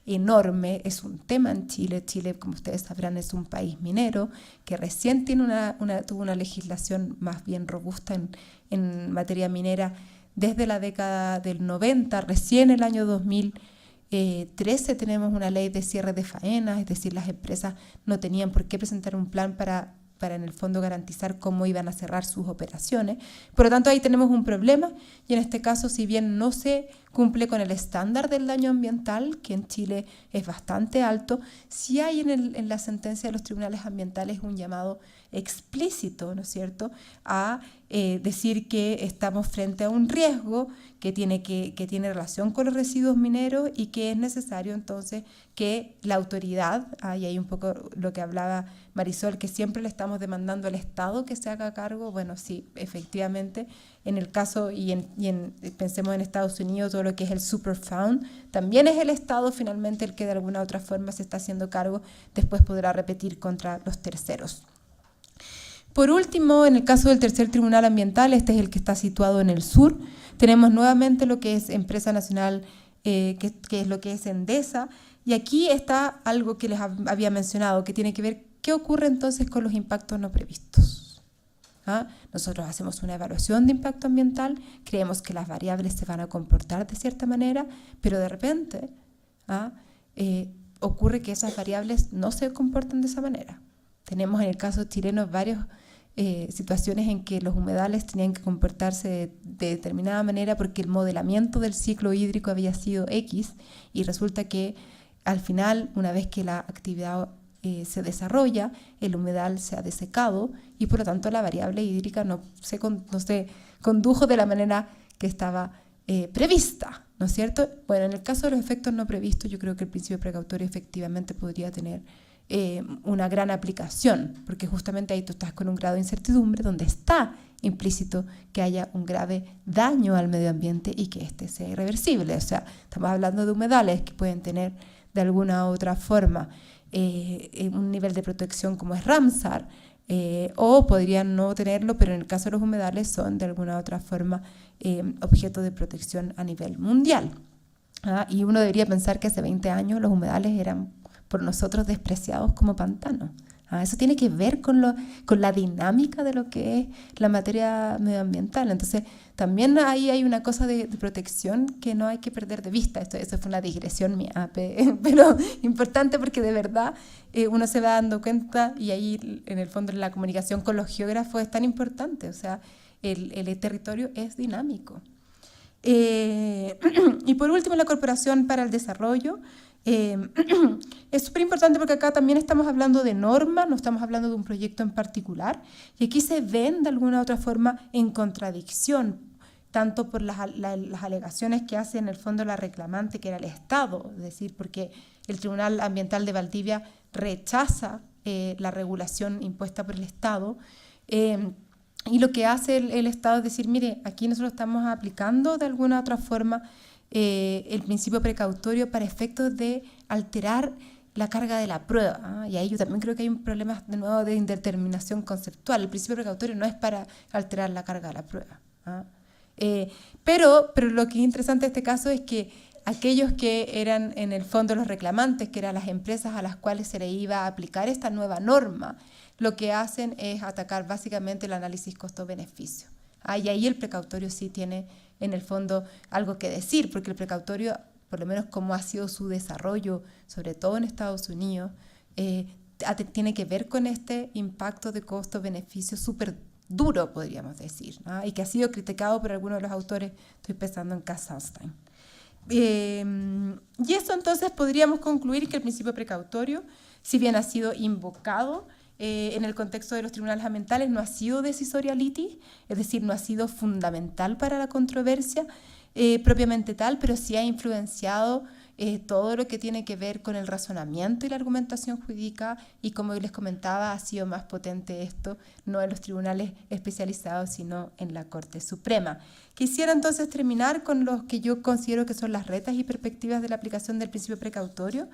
enorme, es un tema en Chile. Chile, como ustedes sabrán, es un país minero que recién tuvo una legislación más bien robusta en materia minera desde la década del 90, recién el año 2013 tenemos una ley de cierre de faenas, es decir, las empresas no tenían por qué presentar un plan para en el fondo garantizar cómo iban a cerrar sus operaciones. Por lo tanto, ahí tenemos un problema y en este caso, si bien no se cumple con el estándar del daño ambiental, que en Chile es bastante alto, sí hay en la sentencia de los tribunales ambientales un llamado explícito, ¿no es cierto?, a decir que estamos frente a un riesgo que tiene relación con los residuos mineros y que es necesario entonces que la autoridad, y ahí un poco lo que hablaba Marisol, que siempre le estamos demandando al Estado que se haga cargo. Bueno, sí, efectivamente, en el caso, pensemos en Estados Unidos, todo lo que es el Superfund, también es el Estado finalmente el que de alguna u otra forma se está haciendo cargo, después podrá repetir contra los terceros. Por último, en el caso del tercer tribunal ambiental, este es el que está situado en el sur, tenemos nuevamente lo que es Empresa Nacional, que es lo que es Endesa, y aquí está algo que les había mencionado, que tiene que ver qué ocurre entonces con los impactos no previstos. Nosotros hacemos una evaluación de impacto ambiental, creemos que las variables se van a comportar de cierta manera, pero de repente ocurre que esas variables no se comportan de esa manera. Tenemos en el caso chileno varias situaciones en que los humedales tenían que comportarse de determinada manera porque el modelamiento del ciclo hídrico había sido X y resulta que al final, una vez que la actividad se desarrolla, el humedal se ha desecado y por lo tanto la variable hídrica no se condujo de la manera que estaba prevista. ¿no es cierto? Bueno, en el caso de los efectos no previstos, yo creo que el principio precautorio efectivamente podría tener una gran aplicación, porque justamente ahí tú estás con un grado de incertidumbre donde está implícito que haya un grave daño al medio ambiente y que éste sea irreversible. O sea, estamos hablando de humedales que pueden tener de alguna u otra forma un nivel de protección como es Ramsar, o podrían no tenerlo, pero en el caso de los humedales son de alguna u otra forma objeto de protección a nivel mundial. Y uno debería pensar que hace 20 años los humedales eran por nosotros despreciados como pantanos. Eso tiene que ver con la dinámica de lo que es la materia medioambiental. Entonces, también ahí hay una cosa de protección que no hay que perder de vista. Eso fue una digresión mía, pero importante porque de verdad uno se va dando cuenta, y ahí en el fondo la comunicación con los geógrafos es tan importante. O sea, el territorio es dinámico. Y por último, la Corporación para el Desarrollo. Es súper importante porque acá también estamos hablando de normas, no estamos hablando de un proyecto en particular, y aquí se ven de alguna u otra forma en contradicción, tanto por las alegaciones que hace en el fondo la reclamante, que era el Estado, es decir, porque el Tribunal Ambiental de Valdivia rechaza la regulación impuesta por el Estado, y lo que hace el Estado es decir, mire, aquí nosotros estamos aplicando de alguna u otra forma el principio precautorio para efectos de alterar la carga de la prueba. Y ahí yo también creo que hay un problema de nuevo de indeterminación conceptual. El principio precautorio no es para alterar la carga de la prueba. Pero lo que es interesante en este caso es que aquellos que eran en el fondo los reclamantes, que eran las empresas a las cuales se le iba a aplicar esta nueva norma, lo que hacen es atacar básicamente el análisis costo-beneficio. Y ahí el precautorio sí tiene en el fondo algo que decir, porque el precautorio, por lo menos como ha sido su desarrollo, sobre todo en Estados Unidos, tiene que ver con este impacto de costo-beneficio súper duro, podríamos decir, y que ha sido criticado por algunos de los autores, estoy pensando en Cass Sunstein. Y eso entonces podríamos concluir que el principio precautorio, si bien ha sido invocado en el contexto de los tribunales ambientales, no ha sido decisorialitis, es decir, no ha sido fundamental para la controversia propiamente tal, pero sí ha influenciado todo lo que tiene que ver con el razonamiento y la argumentación jurídica, y como les comentaba, ha sido más potente esto, no en los tribunales especializados, sino en la Corte Suprema. Quisiera entonces terminar con los que yo considero que son las retas y perspectivas de la aplicación del principio precautorio,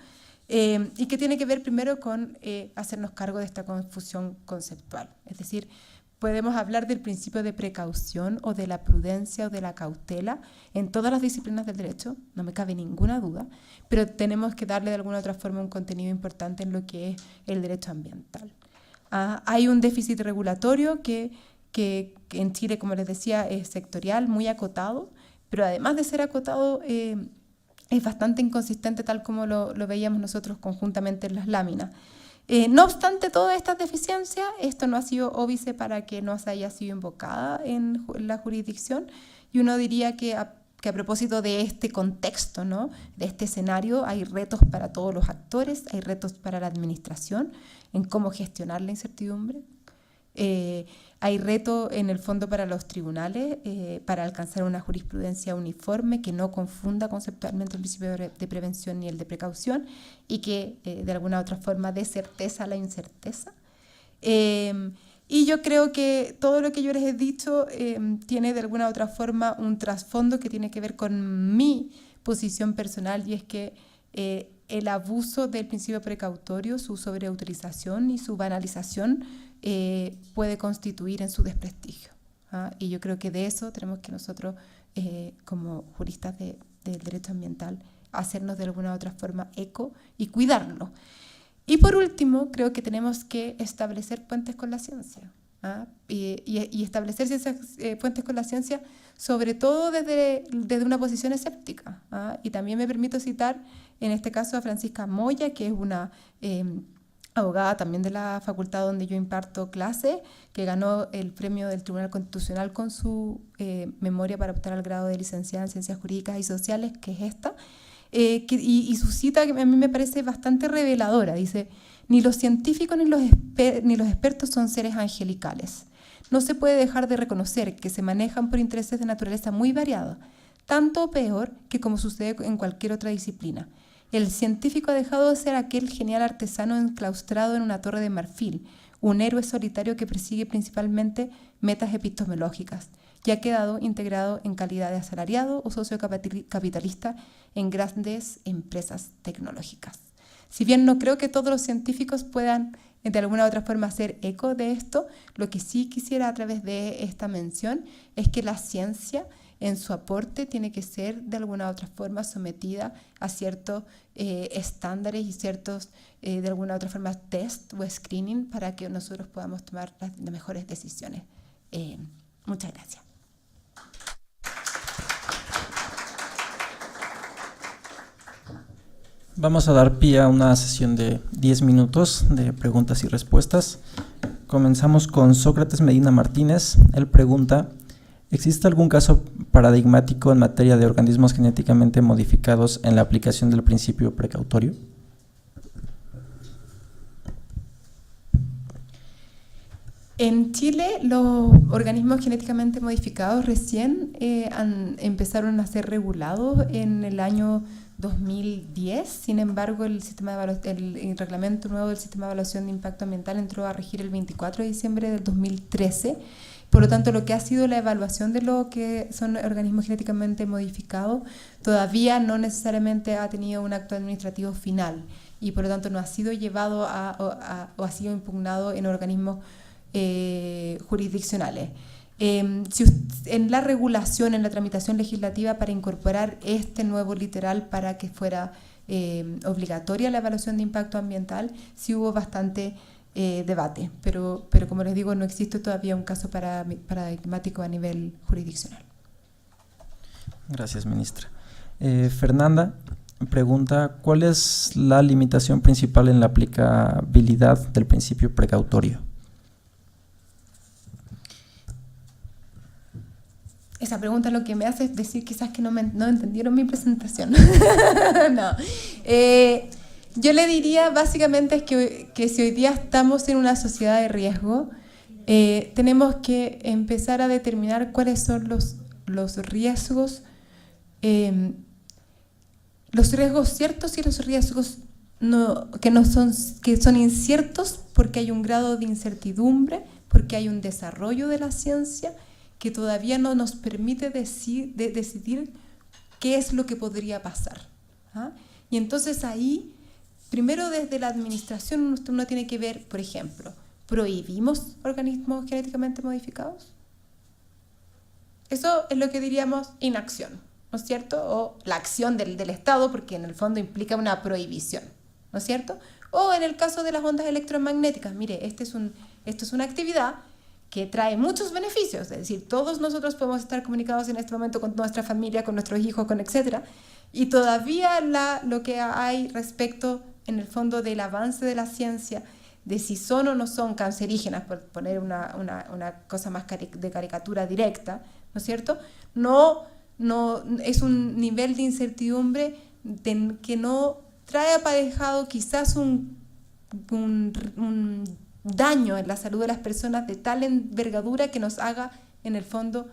y que tiene que ver primero con hacernos cargo de esta confusión conceptual. Es decir, podemos hablar del principio de precaución o de la prudencia o de la cautela en todas las disciplinas del derecho, no me cabe ninguna duda, pero tenemos que darle de alguna otra forma un contenido importante en lo que es el derecho ambiental. Hay un déficit regulatorio que en Chile, como les decía, es sectorial, muy acotado, pero además de ser acotado, es bastante inconsistente, tal como lo veíamos nosotros conjuntamente en las láminas. No obstante todas estas deficiencias, esto no ha sido óbice para que no se haya sido invocada en la jurisdicción, y uno diría que a propósito de este contexto, ¿no?, de este escenario, hay retos para todos los actores, hay retos para la administración en cómo gestionar la incertidumbre. Hay reto en el fondo para los tribunales para alcanzar una jurisprudencia uniforme que no confunda conceptualmente el principio de prevención ni el de precaución, y que de alguna u otra forma dé certeza a la incerteza. Y yo creo que todo lo que yo les he dicho tiene de alguna u otra forma un trasfondo que tiene que ver con mi posición personal, y es que el abuso del principio precautorio, su sobreutilización y su banalización puede constituir en su desprestigio. Y yo creo que de eso tenemos que nosotros, como juristas del derecho ambiental, hacernos de alguna u otra forma eco y cuidarlo. Y por último, creo que tenemos que establecer puentes con la ciencia. Y establecer esas puentes con la ciencia, sobre todo desde una posición escéptica. Y también me permito citar en este caso a Francisca Moya, que es una abogada también de la facultad donde yo imparto clase, que ganó el premio del Tribunal Constitucional con su memoria para optar al grado de licenciada en Ciencias Jurídicas y Sociales, que es esta, y su cita que a mí me parece bastante reveladora. Dice: ni los científicos ni los expertos son seres angelicales. No se puede dejar de reconocer que se manejan por intereses de naturaleza muy variada, tanto o peor que como sucede en cualquier otra disciplina. El científico ha dejado de ser aquel genial artesano enclaustrado en una torre de marfil, un héroe solitario que persigue principalmente metas epistemológicas, y ha quedado integrado en calidad de asalariado o socio capitalista en grandes empresas tecnológicas. Si bien no creo que todos los científicos puedan de alguna u otra forma hacer eco de esto, lo que sí quisiera a través de esta mención es que la ciencia en su aporte tiene que ser de alguna u otra forma sometida a ciertos estándares y ciertos, de alguna u otra forma, test o screening para que nosotros podamos tomar las mejores decisiones. Muchas gracias. Vamos a dar pie a una sesión de 10 minutos de preguntas y respuestas. Comenzamos con Sócrates Medina Martínez. Él pregunta: ¿existe algún caso paradigmático en materia de organismos genéticamente modificados en la aplicación del principio precautorio? En Chile, los organismos genéticamente modificados recién empezaron a ser regulados en el año 2010. Sin embargo, el reglamento nuevo del sistema de evaluación de impacto ambiental entró a regir el 24 de diciembre del 2013. Por lo tanto, lo que ha sido la evaluación de lo que son organismos genéticamente modificados todavía no necesariamente ha tenido un acto administrativo final y por lo tanto no ha sido llevado o ha sido impugnado en organismos jurisdiccionales. En la regulación, en la tramitación legislativa para incorporar este nuevo literal para que fuera obligatoria la evaluación de impacto ambiental, sí hubo bastante debate, pero como les digo, no existe todavía un caso paradigmático a nivel jurisdiccional. Gracias, ministra. Fernanda pregunta: ¿cuál es la limitación principal en la aplicabilidad del principio precautorio? Esa pregunta lo que me hace es decir quizás que no entendieron mi presentación. No. Yo le diría básicamente que si hoy día estamos en una sociedad de riesgo, tenemos que empezar a determinar cuáles son los riesgos ciertos y los riesgos que son inciertos porque hay un grado de incertidumbre, porque hay un desarrollo de la ciencia que todavía no nos permite decidir qué es lo que podría pasar. ¿Ah? Y entonces ahí, primero desde la administración uno tiene que ver, por ejemplo, ¿prohibimos organismos genéticamente modificados? Eso es lo que diríamos inacción, ¿no es cierto? O la acción del Estado, porque en el fondo implica una prohibición, ¿no es cierto? O en el caso de las ondas electromagnéticas, mire, esto es una actividad que trae muchos beneficios, es decir, todos nosotros podemos estar comunicados en este momento con nuestra familia, con nuestros hijos, con etcétera, y todavía lo que hay respecto, en el fondo, del avance de la ciencia, de si son o no son cancerígenas, por poner una cosa más de caricatura directa, ¿no es cierto? No es un nivel de incertidumbre que no trae aparejado quizás un daño en la salud de las personas de tal envergadura que nos haga, en el fondo,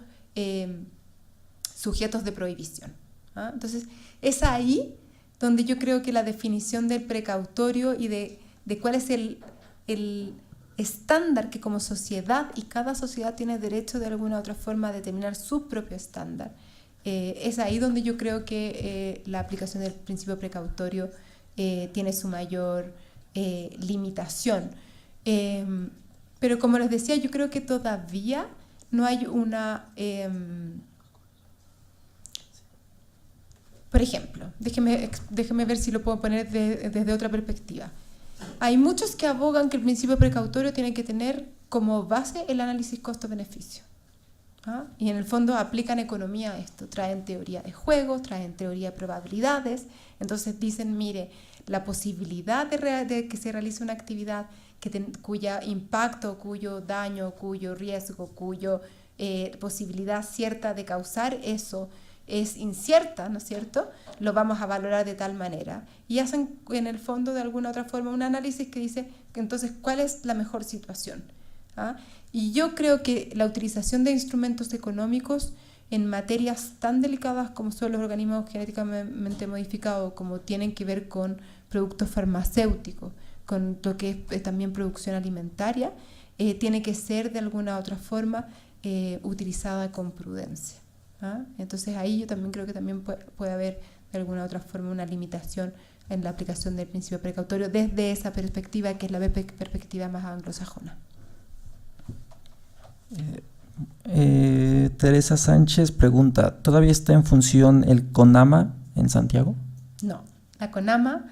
sujetos de prohibición. ¿Ah? Entonces, es ahí donde yo creo que la definición del precautorio y de cuál es el estándar que como sociedad, y cada sociedad tiene derecho de alguna u otra forma a determinar su propio estándar, es ahí donde yo creo que la aplicación del principio precautorio tiene su mayor limitación. Pero como les decía, yo creo que todavía no hay una... por ejemplo, déjeme ver si lo puedo poner desde otra perspectiva. Hay muchos que abogan que el principio precautorio tiene que tener como base el análisis costo-beneficio. ¿Ah? Y en el fondo aplican economía a esto, traen teoría de juegos, traen teoría de probabilidades, entonces dicen, mire, la posibilidad de que se realice una actividad cuya impacto, cuyo daño, cuyo riesgo, cuya posibilidad cierta de causar eso es incierta, ¿no es cierto? Lo vamos a valorar de tal manera. Y hacen en el fondo de alguna otra forma un análisis que dice que entonces cuál es la mejor situación. ¿Ah? Y yo creo que la utilización de instrumentos económicos en materias tan delicadas como son los organismos genéticamente modificados, como tienen que ver con productos farmacéuticos, con lo que es también producción alimentaria, tiene que ser de alguna otra forma utilizada con prudencia. Entonces ahí yo también creo que también puede haber de alguna otra forma una limitación en la aplicación del principio precautorio desde esa perspectiva que es la perspectiva más anglosajona. Teresa Sánchez pregunta, ¿todavía está en función el CONAMA en Santiago? No, la CONAMA,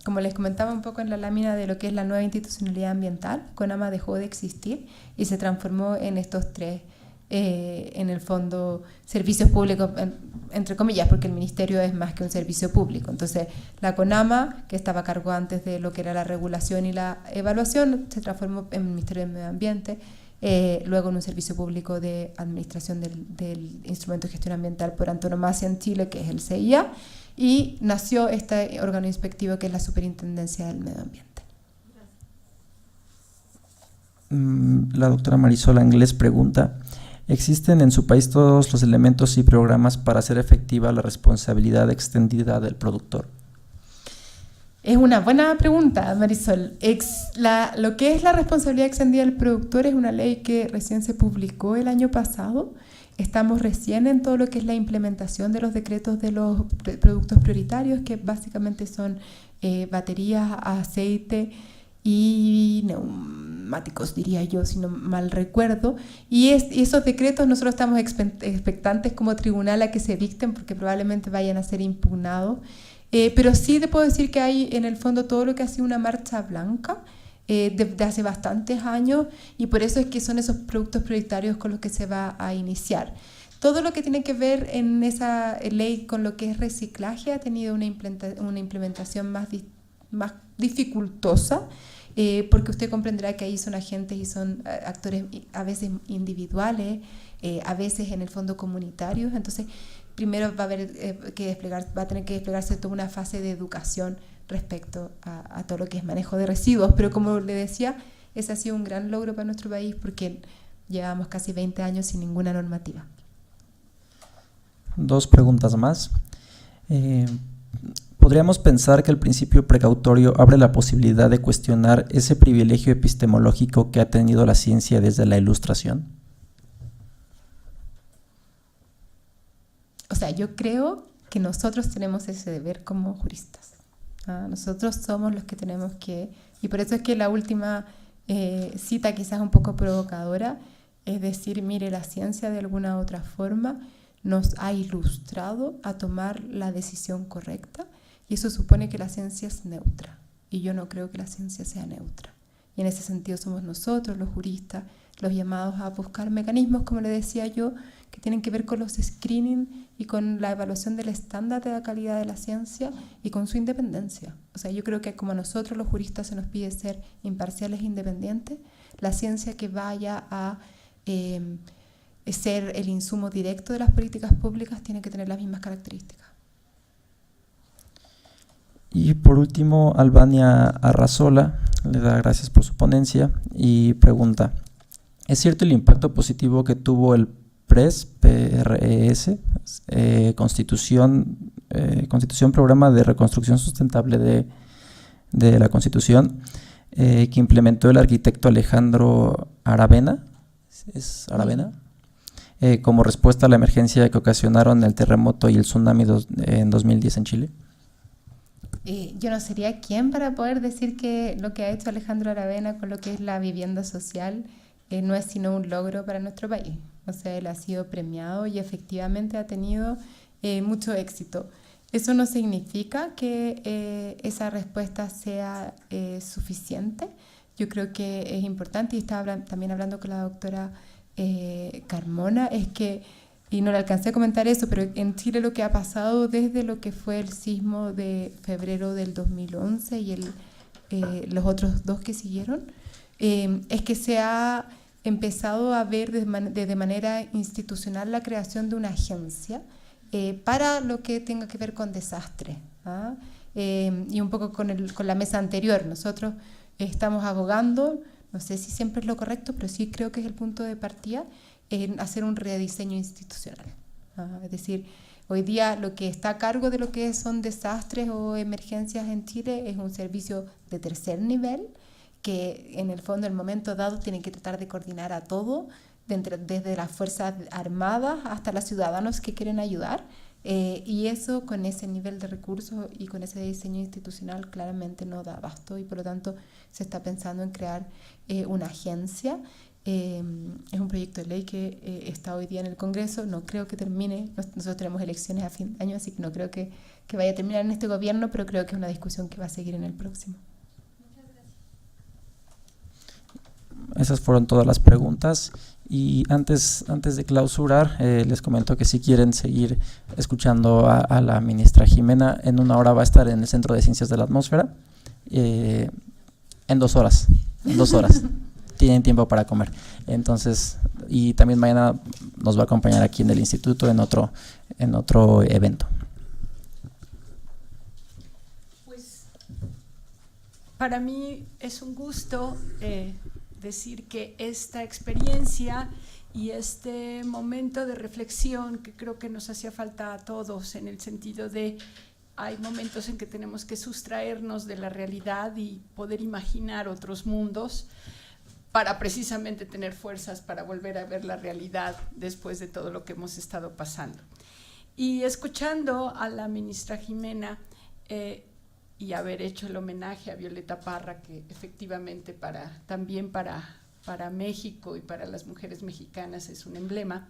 como les comentaba un poco en la lámina de lo que es la nueva institucionalidad ambiental, CONAMA dejó de existir y se transformó en estos tres, en el fondo, servicios públicos, entre comillas, porque el ministerio es más que un servicio público. Entonces, la CONAMA, que estaba a cargo antes de lo que era la regulación y la evaluación, se transformó en el Ministerio del Medio Ambiente, luego en un servicio público de administración del instrumento de gestión ambiental por antonomasia en Chile, que es el CIA, y nació este órgano inspectivo que es la Superintendencia del Medio Ambiente. La doctora Marisol Anglés pregunta, ¿existen en su país todos los elementos y programas para hacer efectiva la responsabilidad extendida del productor? Es una buena pregunta, Marisol. Lo que es la responsabilidad extendida del productor es una ley que recién se publicó el año pasado. Estamos recién en todo lo que es la implementación de los decretos de los productos prioritarios, que básicamente son baterías, aceite y neumáticos, diría yo, si no mal recuerdo. Y esos decretos nosotros estamos expectantes como tribunal a que se dicten porque probablemente vayan a ser impugnados. Pero sí te puedo decir que hay en el fondo todo lo que ha sido una marcha blanca desde hace bastantes años y por eso es que son esos productos prioritarios con los que se va a iniciar. Todo lo que tiene que ver en esa ley con lo que es reciclaje ha tenido una implementación más dificultosa porque usted comprenderá que ahí son agentes y son actores a veces individuales, a veces en el fondo comunitarios, entonces primero va a tener que desplegarse toda una fase de educación respecto a todo lo que es manejo de residuos, pero como le decía, ese ha sido un gran logro para nuestro país porque llevamos casi 20 años sin ninguna normativa. 2 preguntas más. ¿Podríamos pensar que el principio precautorio abre la posibilidad de cuestionar ese privilegio epistemológico que ha tenido la ciencia desde la Ilustración? O sea, yo creo que nosotros tenemos ese deber como juristas. Nosotros somos los que tenemos que... Y por eso es que la última cita, quizás un poco provocadora, es decir, mire, la ciencia de alguna otra forma nos ha ilustrado a tomar la decisión correcta y eso supone que la ciencia es neutra. Y yo no creo que la ciencia sea neutra. Y en ese sentido somos nosotros, los juristas, los llamados a buscar mecanismos, como le decía yo, que tienen que ver con los screening y con la evaluación del estándar de la calidad de la ciencia y con su independencia. O sea, yo creo que como a nosotros los juristas se nos pide ser imparciales e independientes, la ciencia que vaya a ser el insumo directo de las políticas públicas tiene que tener las mismas características. Y por último, Albania Arrazola le da gracias por su ponencia y pregunta, ¿es cierto el impacto positivo que tuvo el PRES, Constitución Programa de Reconstrucción Sustentable de la Constitución, que implementó el arquitecto Alejandro Aravena, ¿es Aravena? Como respuesta a la emergencia que ocasionaron el terremoto y el tsunami en 2010 en Chile? Yo no sería quién para poder decir que lo que ha hecho Alejandro Aravena con lo que es la vivienda social no es sino un logro para nuestro país. O sea, él ha sido premiado y efectivamente ha tenido mucho éxito. Eso no significa que esa respuesta sea suficiente. Yo creo que es importante, y estaba también hablando con la doctora Carmona, es que, y no le alcancé a comentar eso, pero en Chile lo que ha pasado desde lo que fue el sismo de febrero del 2011 y los otros 2 que siguieron, es que se ha empezado a ver de manera institucional la creación de una agencia para lo que tenga que ver con desastres. Y un poco con la mesa anterior, nosotros estamos abogando, no sé si siempre es lo correcto, pero sí creo que es el punto de partida, en hacer un rediseño institucional. Es decir, hoy día lo que está a cargo de lo que son desastres o emergencias en Chile es un servicio de tercer nivel que en el fondo, en el momento dado, tiene que tratar de coordinar a todo, desde las Fuerzas Armadas hasta los ciudadanos que quieren ayudar. Y eso, con ese nivel de recursos y con ese diseño institucional, claramente no da abasto, y por lo tanto se está pensando en crear una agencia. Es un proyecto de ley que está hoy día en el Congreso. No creo que termine. Nosotros tenemos elecciones a fin de año, así que no creo que vaya a terminar en este gobierno, pero creo que es una discusión que va a seguir en el próximo. Muchas gracias. Esas fueron todas las preguntas. Y antes de clausurar, les comento que si quieren seguir escuchando a la ministra Jimena, en 1 hora va a estar en el Centro de Ciencias de la Atmósfera, en 2 horas. Tienen tiempo para comer. Entonces, y también mañana nos va a acompañar aquí en el instituto en otro evento. Pues para mí es un gusto decir que esta experiencia y este momento de reflexión que creo que nos hacía falta a todos, en el sentido de hay momentos en que tenemos que sustraernos de la realidad y poder imaginar otros mundos para precisamente tener fuerzas para volver a ver la realidad después de todo lo que hemos estado pasando. Y escuchando a la ministra Jimena y haber hecho el homenaje a Violeta Parra, que efectivamente también para México y para las mujeres mexicanas es un emblema,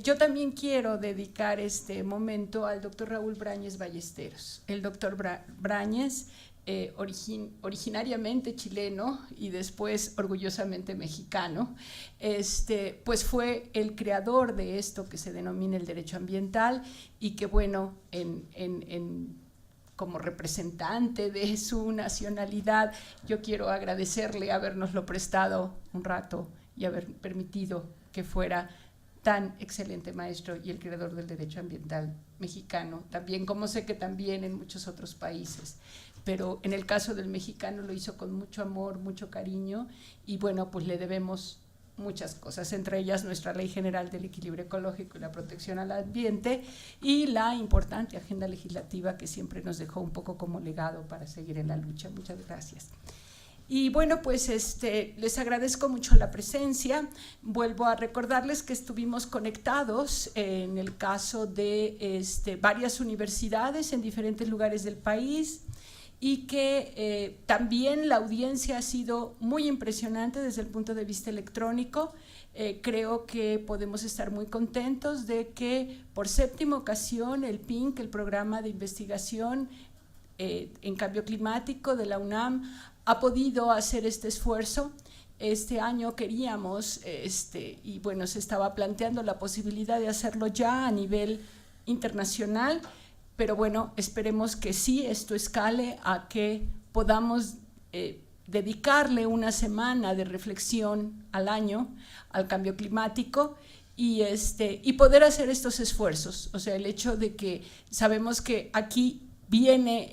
yo también quiero dedicar este momento al doctor Raúl Brañes Ballesteros. El doctor Brañes, originariamente chileno y después orgullosamente mexicano, pues fue el creador de esto que se denomina el derecho ambiental, y que bueno, como representante de su nacionalidad, yo quiero agradecerle habernoslo prestado un rato y haber permitido que fuera tan excelente maestro y el creador del derecho ambiental mexicano, también como sé que también en muchos otros países, pero en el caso del mexicano lo hizo con mucho amor, mucho cariño, y bueno, pues le debemos muchas cosas, entre ellas nuestra Ley General del Equilibrio Ecológico y la Protección al Ambiente, y la importante agenda legislativa que siempre nos dejó un poco como legado para seguir en la lucha. Muchas gracias. Y bueno, pues les agradezco mucho la presencia. Vuelvo a recordarles que estuvimos conectados en el caso de varias universidades en diferentes lugares del país, y que también la audiencia ha sido muy impresionante desde el punto de vista electrónico. Creo que podemos estar muy contentos de que por 7ª ocasión el PINC, el Programa de Investigación en Cambio Climático de la UNAM, ha podido hacer este esfuerzo. Este año queríamos, y bueno, se estaba planteando la posibilidad de hacerlo ya a nivel internacional, pero bueno, esperemos que sí, esto escale a que podamos dedicarle una semana de reflexión al año al cambio climático y poder hacer estos esfuerzos. O sea, el hecho de que sabemos que aquí viene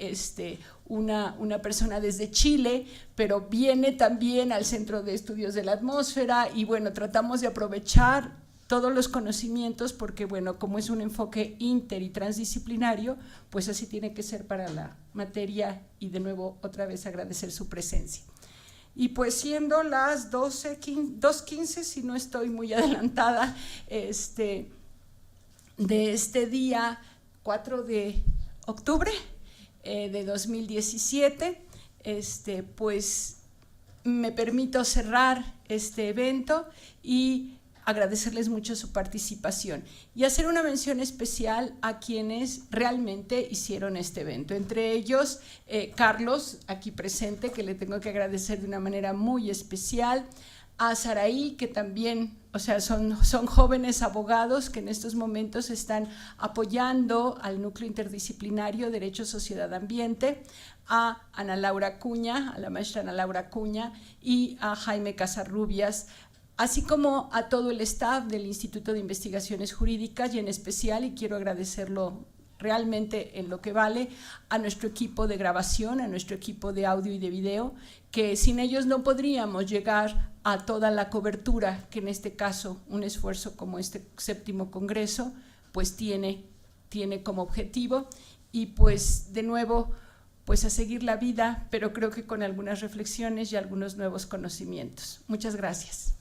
una persona desde Chile, pero viene también al Centro de Estudios de la Atmósfera, y bueno, tratamos de aprovechar todos los conocimientos, porque bueno, como es un enfoque inter y transdisciplinario, pues así tiene que ser para la materia, y de nuevo otra vez agradecer su presencia. Y pues siendo las 2:15, si no estoy muy adelantada, de este día 4 de octubre de 2017, pues me permito cerrar este evento y agradecerles mucho su participación y hacer una mención especial a quienes realmente hicieron este evento, entre ellos Carlos, aquí presente, que le tengo que agradecer de una manera muy especial, a Saraí, que también, o sea, son jóvenes abogados que en estos momentos están apoyando al núcleo interdisciplinario Derecho, Sociedad, Ambiente, a Ana Laura Acuña, a la maestra Ana Laura Acuña, y a Jaime Casarrubias, así como a todo el staff del Instituto de Investigaciones Jurídicas, y en especial, y quiero agradecerlo realmente en lo que vale, a nuestro equipo de grabación, a nuestro equipo de audio y de video, que sin ellos no podríamos llegar a toda la cobertura que en este caso un esfuerzo como este 7º Congreso pues tiene como objetivo. Y pues de nuevo pues a seguir la vida, pero creo que con algunas reflexiones y algunos nuevos conocimientos. Muchas gracias.